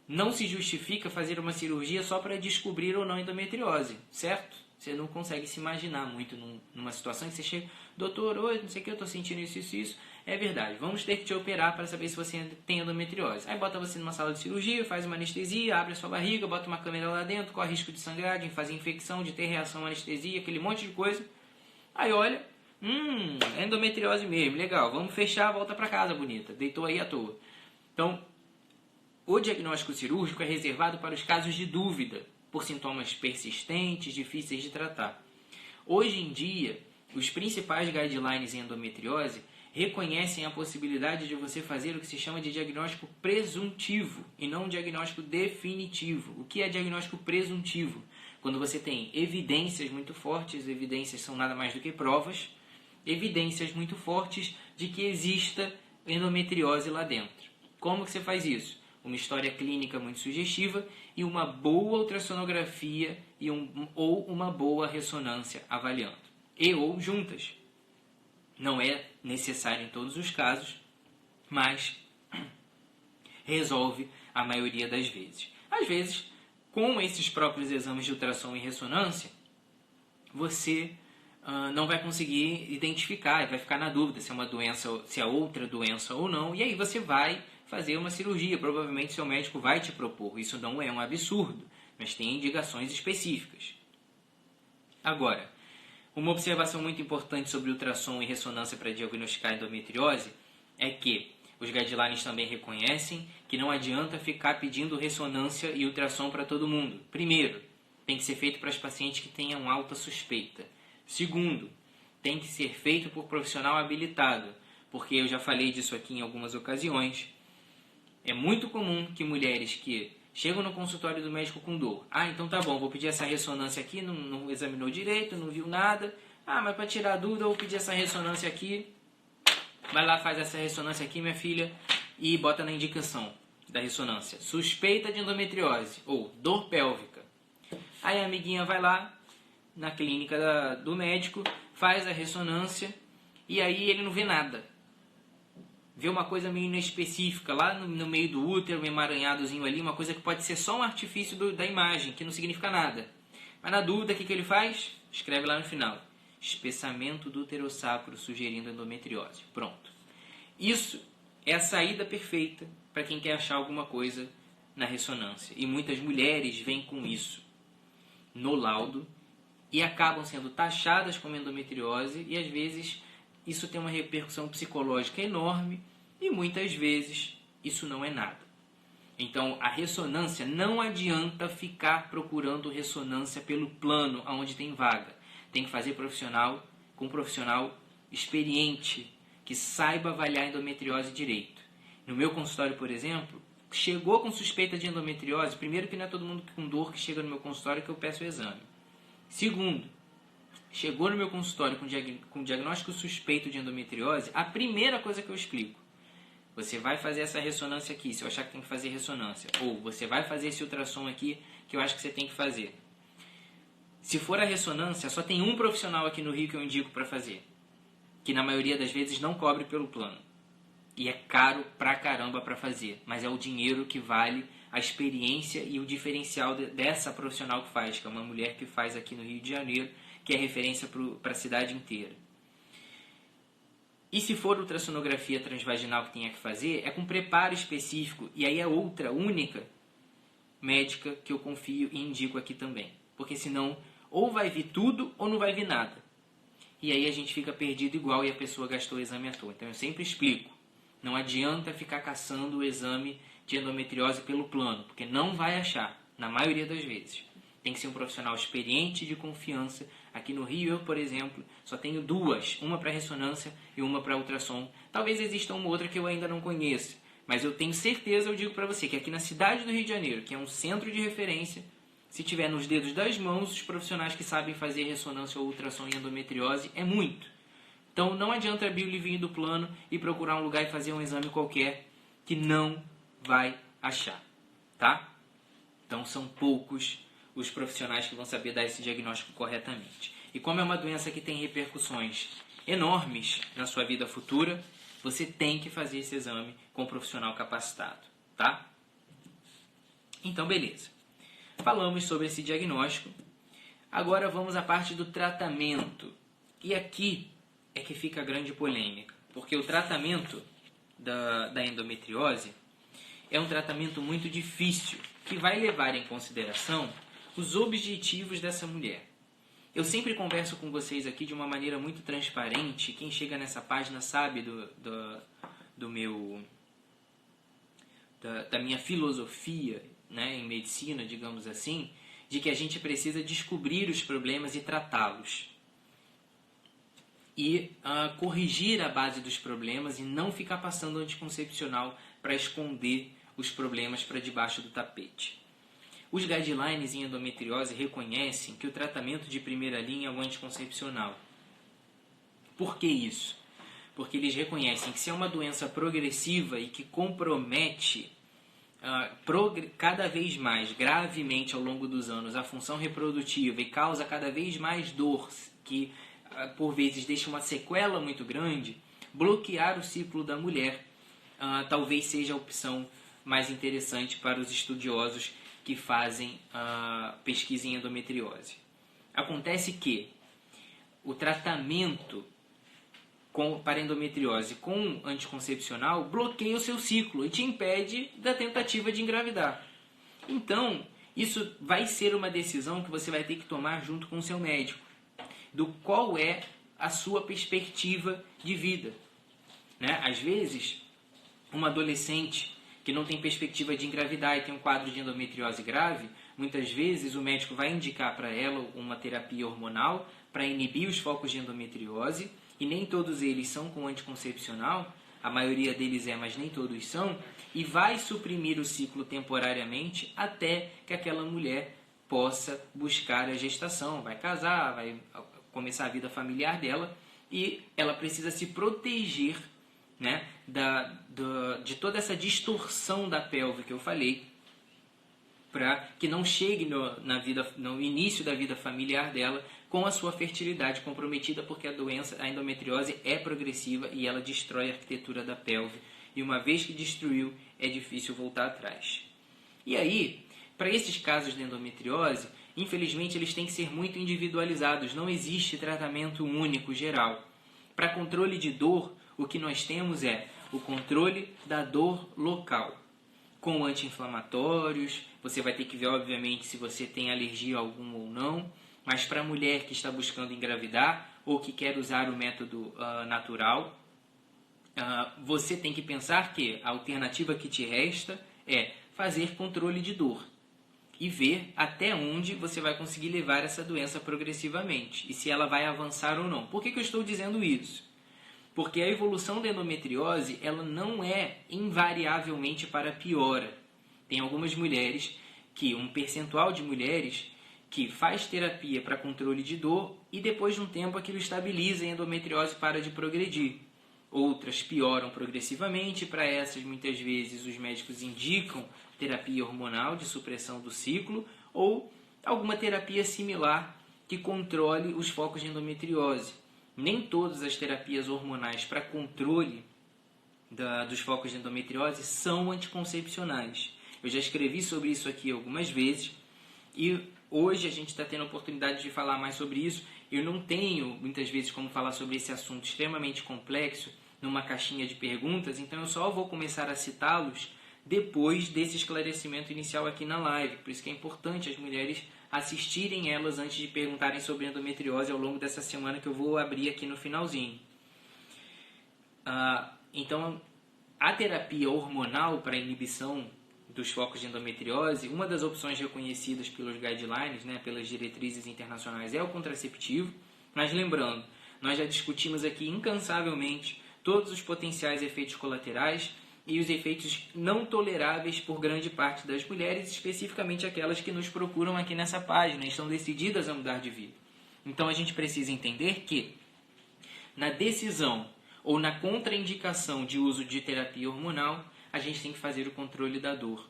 Speaker 1: não se justifica fazer uma cirurgia só para descobrir ou não endometriose, certo? Você não consegue se imaginar muito numa situação que você chega, doutor, oi, não sei o que, eu tô sentindo isso, isso, isso. É verdade, vamos ter que te operar para saber se você tem endometriose. Aí bota você numa sala de cirurgia, faz uma anestesia, abre a sua barriga, bota uma câmera lá dentro, corre risco de sangrar, de fazer infecção, de ter reação à anestesia, aquele monte de coisa. Aí olha, é endometriose mesmo, legal, vamos fechar, volta para casa, bonita, deitou aí à toa. Então, o diagnóstico cirúrgico é reservado para os casos de dúvida, por sintomas persistentes, difíceis de tratar. Hoje em dia, os principais guidelines em endometriose reconhecem a possibilidade de você fazer o que se chama de diagnóstico presuntivo e não um diagnóstico definitivo. O que é diagnóstico presuntivo? Quando você tem evidências muito fortes, evidências são nada mais do que provas, evidências muito fortes de que exista endometriose lá dentro. Como que você faz isso? Uma história clínica muito sugestiva e uma boa ultrassonografia ou uma boa ressonância avaliando. Ou juntas. Não é necessário em todos os casos, mas resolve a maioria das vezes. Às vezes, com esses próprios exames de ultrassom e ressonância, você não vai conseguir identificar e vai ficar na dúvida se é uma doença, se é outra doença ou não, e aí você vai fazer uma cirurgia. Provavelmente seu médico vai te propor. Isso não é um absurdo, mas tem indicações específicas. Agora, uma observação muito importante sobre ultrassom e ressonância para diagnosticar endometriose é que os guidelines também reconhecem que não adianta ficar pedindo ressonância e ultrassom para todo mundo. Primeiro, tem que ser feito para as pacientes que tenham alta suspeita. Segundo, tem que ser feito por profissional habilitado, porque eu já falei disso aqui em algumas ocasiões. É muito comum que mulheres que chegam no consultório do médico com dor. Então tá bom, vou pedir essa ressonância aqui, não examinou direito, não viu nada. Mas para tirar a dúvida, eu vou pedir essa ressonância aqui. Vai lá, faz essa ressonância aqui, minha filha, e bota na indicação da ressonância: suspeita de endometriose ou dor pélvica. Aí a amiguinha vai lá na clínica do médico, faz a ressonância e aí ele não vê nada. Vê uma coisa meio inespecífica lá no meio do útero, um emaranhadozinho ali, uma coisa que pode ser só um artifício da imagem, que não significa nada. Mas na dúvida, o que ele faz? Escreve lá no final: espessamento do uterossacro sugerindo endometriose. Pronto. Isso é a saída perfeita para quem quer achar alguma coisa na ressonância. E muitas mulheres vêm com isso no laudo e acabam sendo taxadas como endometriose, e às vezes isso tem uma repercussão psicológica enorme e muitas vezes isso não é nada. Então a ressonância, não adianta ficar procurando ressonância pelo plano onde tem vaga. Tem que fazer com um profissional experiente, que saiba avaliar a endometriose direito. No meu consultório, por exemplo, chegou com suspeita de endometriose, primeiro que não é todo mundo com dor que chega no meu consultório que eu peço o exame. Segundo, chegou no meu consultório com diagnóstico suspeito de endometriose, a primeira coisa que eu explico: você vai fazer essa ressonância aqui, se eu achar que tem que fazer ressonância. Ou você vai fazer esse ultrassom aqui, que eu acho que você tem que fazer. Se for a ressonância, só tem um profissional aqui no Rio que eu indico para fazer, que na maioria das vezes não cobre pelo plano. E é caro pra caramba para fazer, mas é o dinheiro que vale a experiência e o diferencial dessa profissional que faz, que é uma mulher que faz aqui no Rio de Janeiro, que é referência para a cidade inteira. E se for ultrassonografia transvaginal que tenha que fazer, é com preparo específico, e aí é outra, única médica que eu confio e indico aqui também. Porque senão, ou vai vir tudo, ou não vai vir nada. E aí a gente fica perdido igual e a pessoa gastou o exame à toa. Então eu sempre explico: não adianta ficar caçando o exame de endometriose pelo plano, porque não vai achar, na maioria das vezes. Tem que ser um profissional experiente, de confiança. Aqui no Rio, eu, por exemplo, só tenho duas. Uma para ressonância e uma para ultrassom. Talvez exista uma outra que eu ainda não conheça. Mas eu tenho certeza, eu digo para você, que aqui na cidade do Rio de Janeiro, que é um centro de referência, se tiver nos dedos das mãos, os profissionais que sabem fazer ressonância ou ultrassom em endometriose, é muito. Então não adianta abrir o livrinho do plano e procurar um lugar e fazer um exame qualquer, que não vai achar. Tá? Então são poucos os profissionais que vão saber dar esse diagnóstico corretamente. E como é uma doença que tem repercussões enormes na sua vida futura, você tem que fazer esse exame com um profissional capacitado, tá? Então, beleza. Falamos sobre esse diagnóstico. Agora vamos à parte do tratamento. E aqui é que fica a grande polêmica, porque o tratamento da endometriose é um tratamento muito difícil, que vai levar em consideração os objetivos dessa mulher. Eu sempre converso com vocês aqui de uma maneira muito transparente. Quem chega nessa página sabe da minha filosofia, né, em medicina, digamos assim, de que a gente precisa descobrir os problemas e tratá-los. E corrigir a base dos problemas e não ficar passando anticoncepcional para esconder os problemas para debaixo do tapete. Os guidelines em endometriose reconhecem que o tratamento de primeira linha é o anticoncepcional. Por que isso? Porque eles reconhecem que se é uma doença progressiva e que compromete cada vez mais gravemente ao longo dos anos a função reprodutiva e causa cada vez mais dor, que por vezes deixa uma sequela muito grande, bloquear o ciclo da mulher talvez seja a opção mais interessante para os estudiosos que fazem pesquisa em endometriose. Acontece que o tratamento para endometriose com anticoncepcional bloqueia o seu ciclo e te impede da tentativa de engravidar. Então, isso vai ser uma decisão que você vai ter que tomar junto com o seu médico, do qual é a sua perspectiva de vida. Né? Às vezes, uma adolescente que não tem perspectiva de engravidar e tem um quadro de endometriose grave, muitas vezes o médico vai indicar para ela uma terapia hormonal para inibir os focos de endometriose, e nem todos eles são com anticoncepcional, a maioria deles é, mas nem todos são, e vai suprimir o ciclo temporariamente até que aquela mulher possa buscar a gestação, vai casar, vai começar a vida familiar dela, e ela precisa se proteger, né, de toda essa distorção da pelve que eu falei, para que não chegue no início da vida familiar dela com a sua fertilidade comprometida, porque a endometriose é progressiva e ela destrói a arquitetura da pelve, e uma vez que destruiu, é difícil voltar atrás. E aí, para esses casos de endometriose, infelizmente eles têm que ser muito individualizados, não existe tratamento único, geral. Para controle de dor, o que nós temos é o controle da dor local, com anti-inflamatórios. Você vai ter que ver, obviamente, se você tem alergia a algum ou não, mas para a mulher que está buscando engravidar ou que quer usar o método natural, você tem que pensar que a alternativa que te resta é fazer controle de dor e ver até onde você vai conseguir levar essa doença progressivamente e se ela vai avançar ou não. Por que eu estou dizendo isso? Porque a evolução da endometriose ela não é invariavelmente para piora. Tem algumas mulheres, um percentual de mulheres que faz terapia para controle de dor e depois de um tempo aquilo estabiliza e a endometriose para de progredir. Outras pioram progressivamente, para essas muitas vezes os médicos indicam terapia hormonal de supressão do ciclo ou alguma terapia similar que controle os focos de endometriose. Nem todas as terapias hormonais para controle dos focos de endometriose são anticoncepcionais. Eu já escrevi sobre isso aqui algumas vezes e hoje a gente está tendo a oportunidade de falar mais sobre isso. Eu não tenho muitas vezes como falar sobre esse assunto extremamente complexo numa caixinha de perguntas, então eu só vou começar a citá-los depois desse esclarecimento inicial aqui na live. Por isso que é importante as mulheres assistirem elas antes de perguntarem sobre endometriose ao longo dessa semana que eu vou abrir aqui no finalzinho. Então, a terapia hormonal para inibição dos focos de endometriose, uma das opções reconhecidas pelos guidelines, né, pelas diretrizes internacionais, é o contraceptivo. Mas lembrando, nós já discutimos aqui incansavelmente todos os potenciais efeitos colaterais e os efeitos não toleráveis por grande parte das mulheres, especificamente aquelas que nos procuram aqui nessa página e estão decididas a mudar de vida. Então a gente precisa entender que na decisão ou na contraindicação de uso de terapia hormonal, a gente tem que fazer o controle da dor.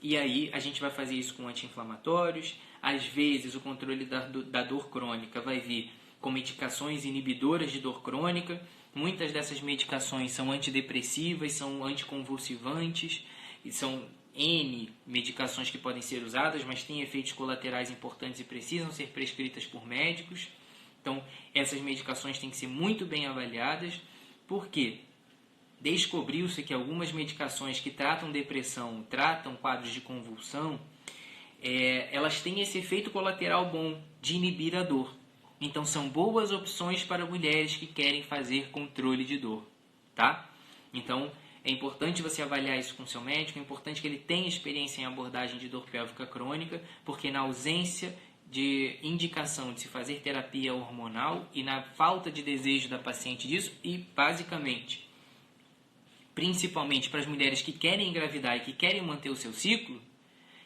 Speaker 1: E aí a gente vai fazer isso com anti-inflamatórios. Às vezes o controle da dor crônica vai vir com medicações inibidoras de dor crônica. Muitas dessas medicações são antidepressivas, são anticonvulsivantes, e são N medicações que podem ser usadas, mas têm efeitos colaterais importantes e precisam ser prescritas por médicos. Então, essas medicações têm que ser muito bem avaliadas, porque descobriu-se que algumas medicações que tratam depressão, tratam quadros de convulsão, elas têm esse efeito colateral bom de inibir a dor. Então, são boas opções para mulheres que querem fazer controle de dor, tá? Então, é importante você avaliar isso com seu médico, é importante que ele tenha experiência em abordagem de dor pélvica crônica, porque na ausência de indicação de se fazer terapia hormonal e na falta de desejo da paciente disso, e basicamente, principalmente para as mulheres que querem engravidar e que querem manter o seu ciclo,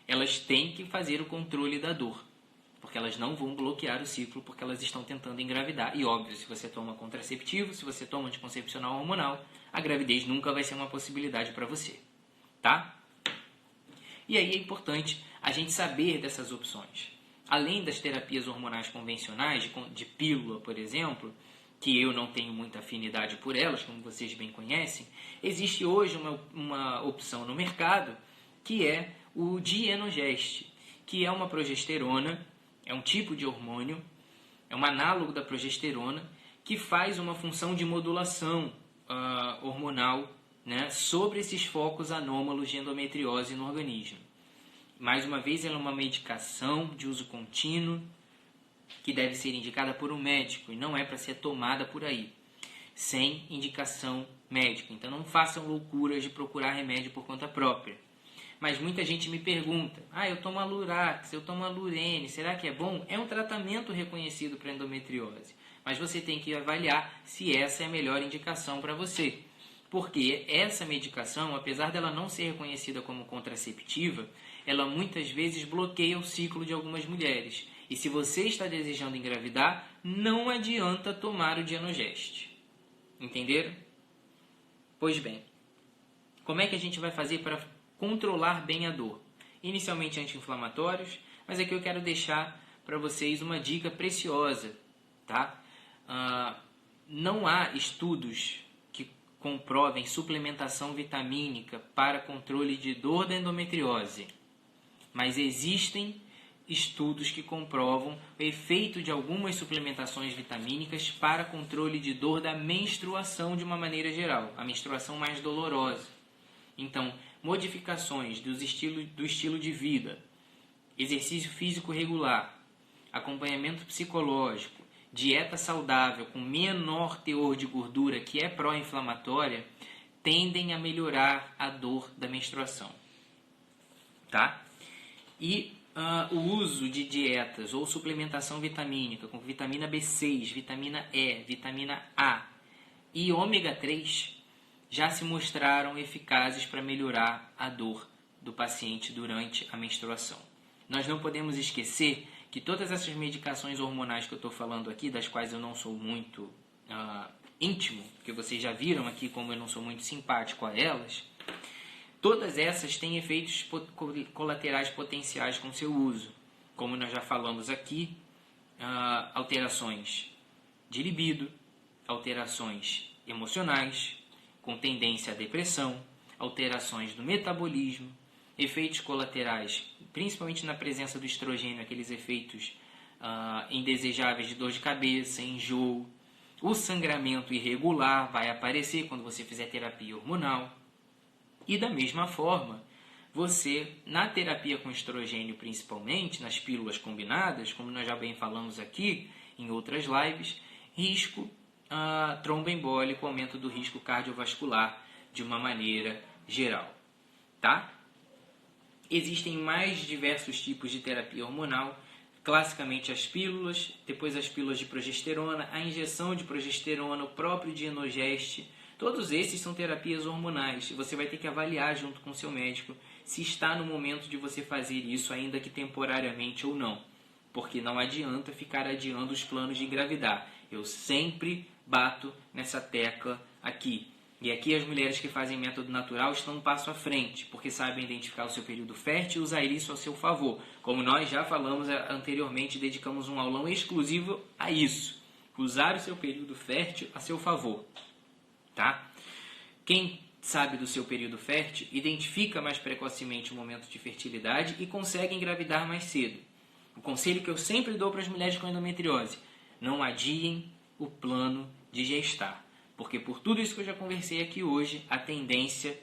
Speaker 1: elas têm que fazer o controle da dor, porque elas não vão bloquear o ciclo porque elas estão tentando engravidar. E óbvio, se você toma contraceptivo, se você toma anticoncepcional hormonal, a gravidez nunca vai ser uma possibilidade para você, tá? E aí é importante a gente saber dessas opções. Além das terapias hormonais convencionais, de pílula, por exemplo, que eu não tenho muita afinidade por elas, como vocês bem conhecem, existe hoje uma opção no mercado que é o Dienogest, que é uma progesterona, é um tipo de hormônio, é um análogo da progesterona, que faz uma função de modulação hormonal, né, sobre esses focos anômalos de endometriose no organismo. Mais uma vez, ela é uma medicação de uso contínuo que deve ser indicada por um médico e não é para ser tomada por aí, sem indicação médica. Então não façam loucuras de procurar remédio por conta própria. Mas muita gente me pergunta, eu tomo Alurax, eu tomo Alurene, será que é bom? É um tratamento reconhecido para endometriose, mas você tem que avaliar se essa é a melhor indicação para você. Porque essa medicação, apesar dela não ser reconhecida como contraceptiva, ela muitas vezes bloqueia o ciclo de algumas mulheres. E se você está desejando engravidar, não adianta tomar o Dienogest. Entenderam? Pois bem, como é que a gente vai fazer para controlar bem a dor? Inicialmente anti-inflamatórios, mas aqui eu quero deixar para vocês uma dica preciosa, tá? Não há estudos que comprovem suplementação vitamínica para controle de dor da endometriose, mas existem estudos que comprovam o efeito de algumas suplementações vitamínicas para controle de dor da menstruação de uma maneira geral, a menstruação mais dolorosa. Então, modificações do estilo de vida, exercício físico regular, acompanhamento psicológico, dieta saudável com menor teor de gordura que é pró-inflamatória, tendem a melhorar a dor da menstruação, tá? E o uso de dietas ou suplementação vitamínica com vitamina B6, vitamina E, vitamina A e ômega 3 já se mostraram eficazes para melhorar a dor do paciente durante a menstruação. Nós não podemos esquecer que todas essas medicações hormonais que eu estou falando aqui, das quais eu não sou muito íntimo, porque vocês já viram aqui como eu não sou muito simpático a elas, todas essas têm efeitos colaterais potenciais com seu uso. Como nós já falamos aqui, alterações de libido, alterações emocionais, com tendência à depressão, alterações do metabolismo, efeitos colaterais, principalmente na presença do estrogênio, aqueles efeitos indesejáveis de dor de cabeça, enjoo. O sangramento irregular vai aparecer quando você fizer terapia hormonal. E da mesma forma, você, na terapia com estrogênio principalmente, nas pílulas combinadas, como nós já bem falamos aqui em outras lives, risco tromboembólico, aumento do risco cardiovascular de uma maneira geral, tá? Existem mais diversos tipos de terapia hormonal, classicamente as pílulas, depois as pílulas de progesterona, a injeção de progesterona, o próprio Dienogest. Todos esses são terapias hormonais e você vai ter que avaliar junto com o seu médico se está no momento de você fazer isso, ainda que temporariamente ou não. Porque não adianta ficar adiando os planos de engravidar. Eu sempre bato nessa tecla aqui. E aqui as mulheres que fazem método natural estão um passo à frente, porque sabem identificar o seu período fértil e usar isso a seu favor. Como nós já falamos anteriormente, dedicamos um aulão exclusivo a isso. Usar o seu período fértil a seu favor. Tá? Quem sabe do seu período fértil identifica mais precocemente o momento de fertilidade e consegue engravidar mais cedo. O conselho que eu sempre dou para as mulheres com endometriose: Não adiem o plano de gestar, porque por tudo isso que eu já conversei aqui hoje, a tendência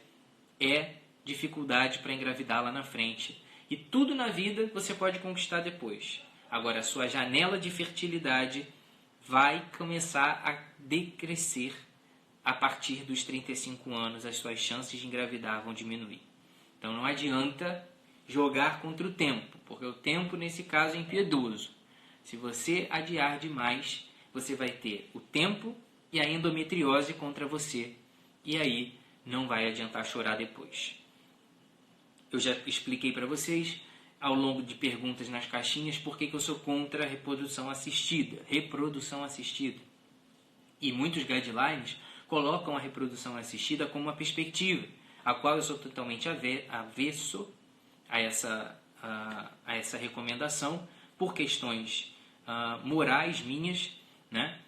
Speaker 1: é dificuldade para engravidar lá na frente. E tudo na vida você pode conquistar depois. Agora, a sua janela de fertilidade vai começar a decrescer a partir dos 35 anos. As suas chances de engravidar vão diminuir. Então não adianta jogar contra o tempo, porque o tempo nesse caso é impiedoso. Se você adiar demais, você vai ter o tempo e a endometriose contra você. E aí não vai adiantar chorar depois. Eu já expliquei para vocês, ao longo de perguntas nas caixinhas, por que eu sou contra a reprodução assistida. E muitos guidelines colocam a reprodução assistida como uma perspectiva, a qual eu sou totalmente avesso a essa recomendação, por questões morais minhas, né?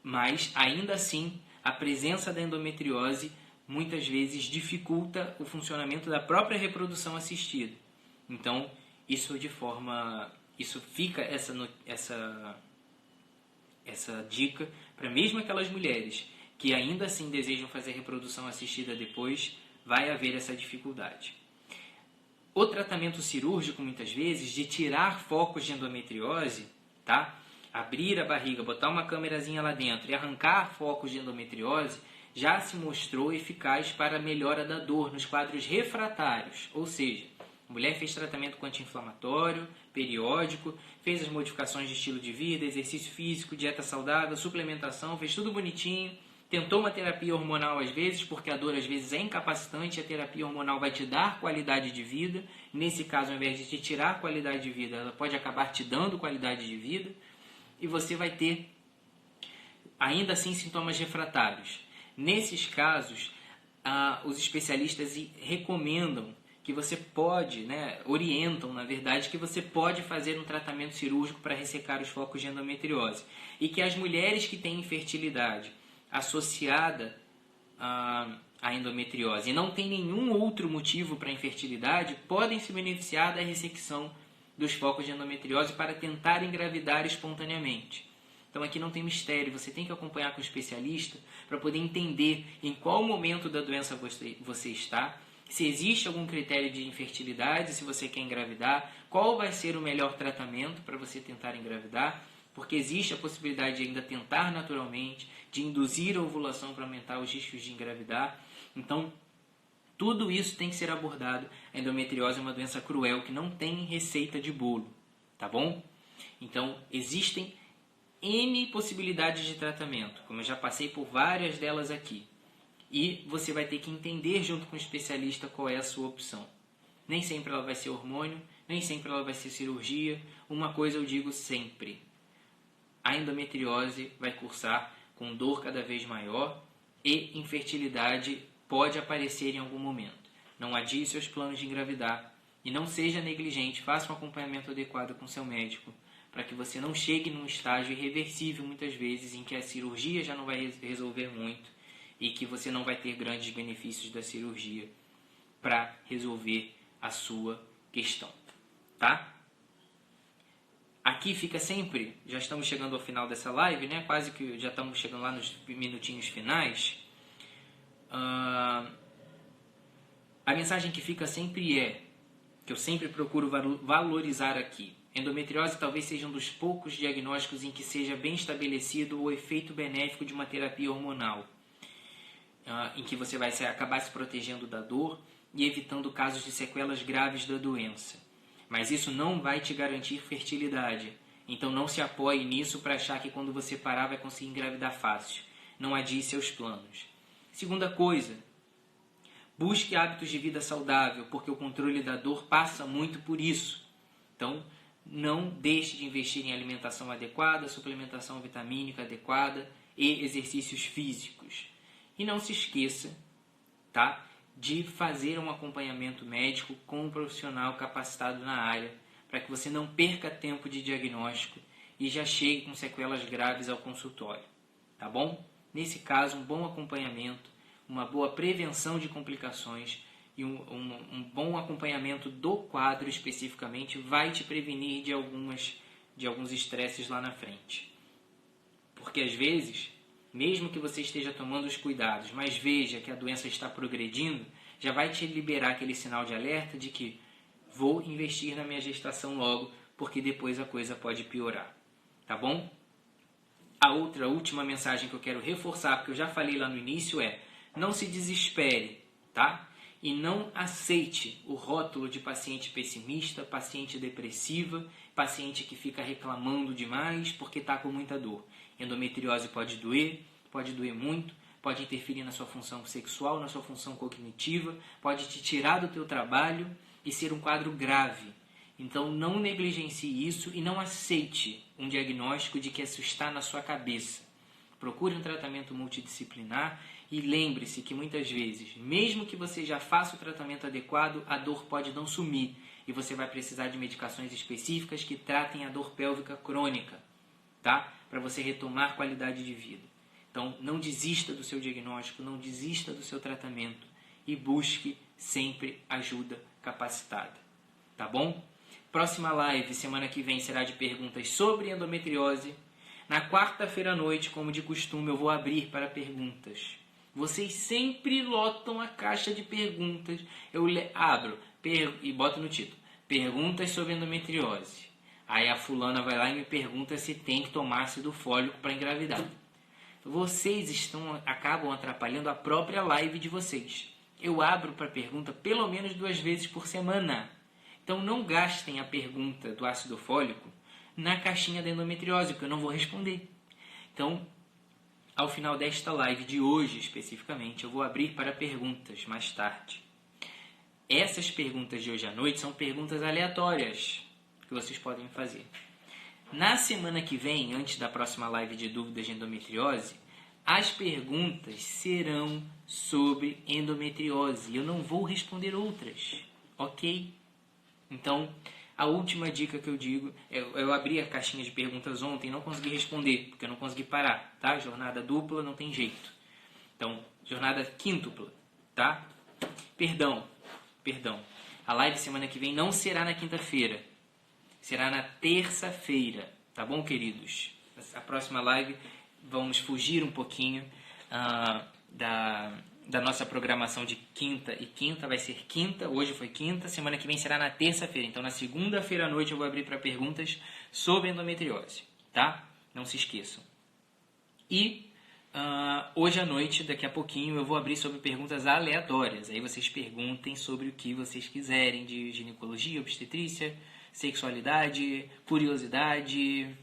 Speaker 1: Mas ainda assim a presença da endometriose muitas vezes dificulta o funcionamento da própria reprodução assistida. Então isso fica essa dica para mesmo aquelas mulheres que ainda assim desejam fazer reprodução assistida depois, vai haver essa dificuldade. O tratamento cirúrgico, muitas vezes, de tirar focos de endometriose, tá? Abrir a barriga, botar uma câmerazinha lá dentro e arrancar focos de endometriose, já se mostrou eficaz para a melhora da dor nos quadros refratários. Ou seja, a mulher fez tratamento com anti-inflamatório, periódico, fez as modificações de estilo de vida, exercício físico, dieta saudável, suplementação, fez tudo bonitinho, tentou uma terapia hormonal às vezes, porque a dor às vezes é incapacitante, a terapia hormonal vai te dar qualidade de vida. Nesse caso, ao invés de te tirar qualidade de vida, ela pode acabar te dando qualidade de vida. E você vai ter, ainda assim, sintomas refratários. Nesses casos, os especialistas recomendam que você pode, orientam, na verdade, que você pode fazer um tratamento cirúrgico para ressecar os focos de endometriose. E que as mulheres que têm infertilidade associada à endometriose e não tem nenhum outro motivo para a infertilidade, podem se beneficiar da ressecção dos focos de endometriose para tentar engravidar espontaneamente. Então aqui não tem mistério, você tem que acompanhar com o especialista para poder entender em qual momento da doença você está, se existe algum critério de infertilidade, se você quer engravidar, qual vai ser o melhor tratamento para você tentar engravidar, porque existe a possibilidade de ainda tentar naturalmente, de induzir a ovulação para aumentar os riscos de engravidar. Então, tudo isso tem que ser abordado. A endometriose é uma doença cruel que não tem receita de bolo, tá bom? Então, existem N possibilidades de tratamento, como eu já passei por várias delas aqui. E você vai ter que entender junto com o especialista qual é a sua opção. Nem sempre ela vai ser hormônio, nem sempre ela vai ser cirurgia. Uma coisa eu digo sempre: a endometriose vai cursar com dor cada vez maior e infertilidade pode aparecer em algum momento. Não adie seus planos de engravidar e não seja negligente, faça um acompanhamento adequado com seu médico, para que você não chegue num estágio irreversível muitas vezes em que a cirurgia já não vai resolver muito e que você não vai ter grandes benefícios da cirurgia para resolver a sua questão, tá? Aqui fica sempre, já estamos chegando ao final dessa live, né? Quase que já estamos chegando lá nos minutinhos finais. A mensagem que fica sempre é, que eu sempre procuro valorizar aqui: endometriose talvez seja um dos poucos diagnósticos em que seja bem estabelecido o efeito benéfico de uma terapia hormonal, em que você vai acabar se protegendo da dor e evitando casos de sequelas graves da doença. Mas isso não vai te garantir fertilidade. Então não se apoie nisso para achar que quando você parar vai conseguir engravidar fácil. Não adie seus planos. Segunda coisa, busque hábitos de vida saudável, porque o controle da dor passa muito por isso. Então não deixe de investir em alimentação adequada, suplementação vitamínica adequada e exercícios físicos. E não se esqueça, tá, de fazer um acompanhamento médico com um profissional capacitado na área, para que você não perca tempo de diagnóstico e já chegue com sequelas graves ao consultório, tá bom? Nesse caso, um bom acompanhamento, uma boa prevenção de complicações e um bom acompanhamento do quadro especificamente vai te prevenir de alguns estresses lá na frente. Porque às vezes, mesmo que você esteja tomando os cuidados, mas veja que a doença está progredindo, já vai te liberar aquele sinal de alerta de que vou investir na minha gestação logo, porque depois a coisa pode piorar. Tá bom? A última mensagem que eu quero reforçar, porque eu já falei lá no início, é: não se desespere, tá? E não aceite o rótulo de paciente pessimista, paciente depressiva, paciente que fica reclamando demais porque está com muita dor. Endometriose pode doer muito, pode interferir na sua função sexual, na sua função cognitiva, pode te tirar do teu trabalho e ser um quadro grave. Então não negligencie isso e não aceite um diagnóstico de que isso está na sua cabeça. Procure um tratamento multidisciplinar e lembre-se que muitas vezes, mesmo que você já faça o tratamento adequado, a dor pode não sumir e você vai precisar de medicações específicas que tratem a dor pélvica crônica, tá? Para você retomar qualidade de vida. Então não desista do seu diagnóstico, não desista do seu tratamento e busque sempre ajuda capacitada, tá bom? Próxima live, semana que vem, será de perguntas sobre endometriose. Na quarta-feira à noite, como de costume, eu vou abrir para perguntas. Vocês sempre lotam a caixa de perguntas. Eu abro e boto no título: perguntas sobre endometriose. Aí a fulana vai lá e me pergunta se tem que tomar ácido fólico para engravidar. Vocês acabam atrapalhando a própria live de vocês. Eu abro para pergunta pelo menos 2 vezes por semana. Então não gastem a pergunta do ácido fólico na caixinha da endometriose, porque eu não vou responder. Então, ao final desta live de hoje especificamente, eu vou abrir para perguntas mais tarde. Essas perguntas de hoje à noite são perguntas aleatórias que vocês podem fazer. Na semana que vem, antes da próxima live de dúvidas de endometriose, as perguntas serão sobre endometriose. Eu não vou responder outras, ok? Então, a última dica que eu digo, eu abri a caixinha de perguntas ontem e não consegui responder, porque eu não consegui parar, tá? Jornada dupla não tem jeito. Então, jornada quíntupla, tá? Perdão. A live semana que vem não será na quinta-feira, será na terça-feira, tá bom, queridos? A próxima live, vamos fugir um pouquinho da nossa programação de quinta e quinta, vai ser quinta, hoje foi quinta, semana que vem será na terça-feira. Então na segunda-feira à noite eu vou abrir para perguntas sobre endometriose, tá? Não se esqueçam. E hoje à noite, daqui a pouquinho, eu vou abrir sobre perguntas aleatórias. Aí vocês perguntem sobre o que vocês quiserem de ginecologia, obstetrícia, sexualidade, curiosidade,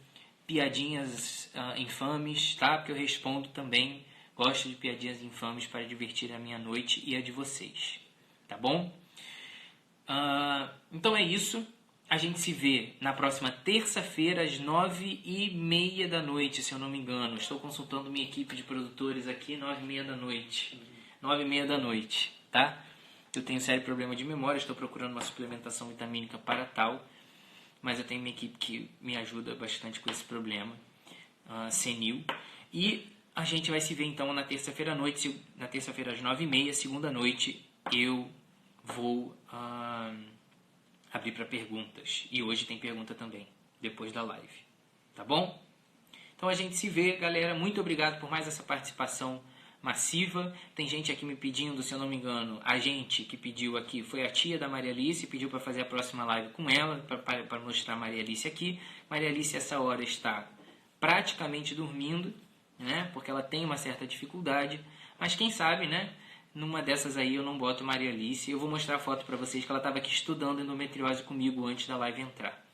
Speaker 1: piadinhas infames, tá? Porque eu respondo também. Gosto de piadinhas infames para divertir a minha noite e a de vocês. Tá bom? Então é isso. A gente se vê na próxima terça-feira, às 9h30 da noite, se eu não me engano. Estou consultando minha equipe de produtores aqui, 9h30 da noite. 9h30 da noite, tá? Eu tenho sério problema de memória, estou procurando uma suplementação vitamínica para tal. Mas eu tenho minha equipe que me ajuda bastante com esse problema senil. E a gente vai se ver então na terça-feira à noite, na terça-feira às 9h30, segunda noite, eu vou abrir para perguntas. E hoje tem pergunta também, depois da live. Tá bom? Então a gente se vê, galera. Muito obrigado por mais essa participação massiva. Tem gente aqui me pedindo, se eu não me engano, a gente que pediu aqui foi a tia da Maria Alice, pediu para fazer a próxima live com ela, para mostrar a Maria Alice aqui. Maria Alice, essa hora, está praticamente dormindo, né? Porque ela tem uma certa dificuldade, mas quem sabe, né? Numa dessas aí eu não boto Maria Alice. Eu vou mostrar a foto para vocês que ela estava aqui estudando endometriose comigo antes da live entrar.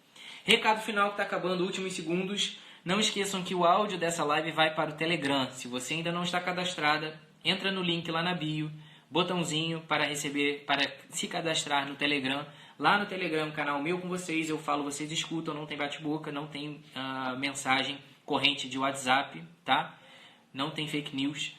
Speaker 1: Recado final que está acabando, últimos segundos. Não esqueçam que o áudio dessa live vai para o Telegram. Se você ainda não está cadastrada, entra no link lá na bio, botãozinho para se cadastrar no Telegram. Lá no Telegram, canal meu com vocês, eu falo, vocês escutam, não tem bate-boca, não tem mensagem corrente de WhatsApp, tá? Não tem fake news.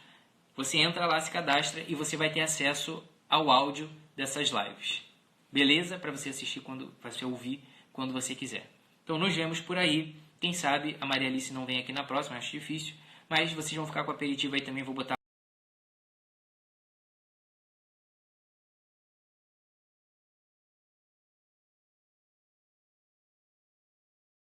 Speaker 1: Você entra lá, se cadastra e você vai ter acesso ao áudio dessas lives. Beleza? Para você assistir, para você ouvir quando você quiser. Então nos vemos por aí. Quem sabe a Maria Alice não vem aqui na próxima, acho difícil. Mas vocês vão ficar com o aperitivo aí também, vou botar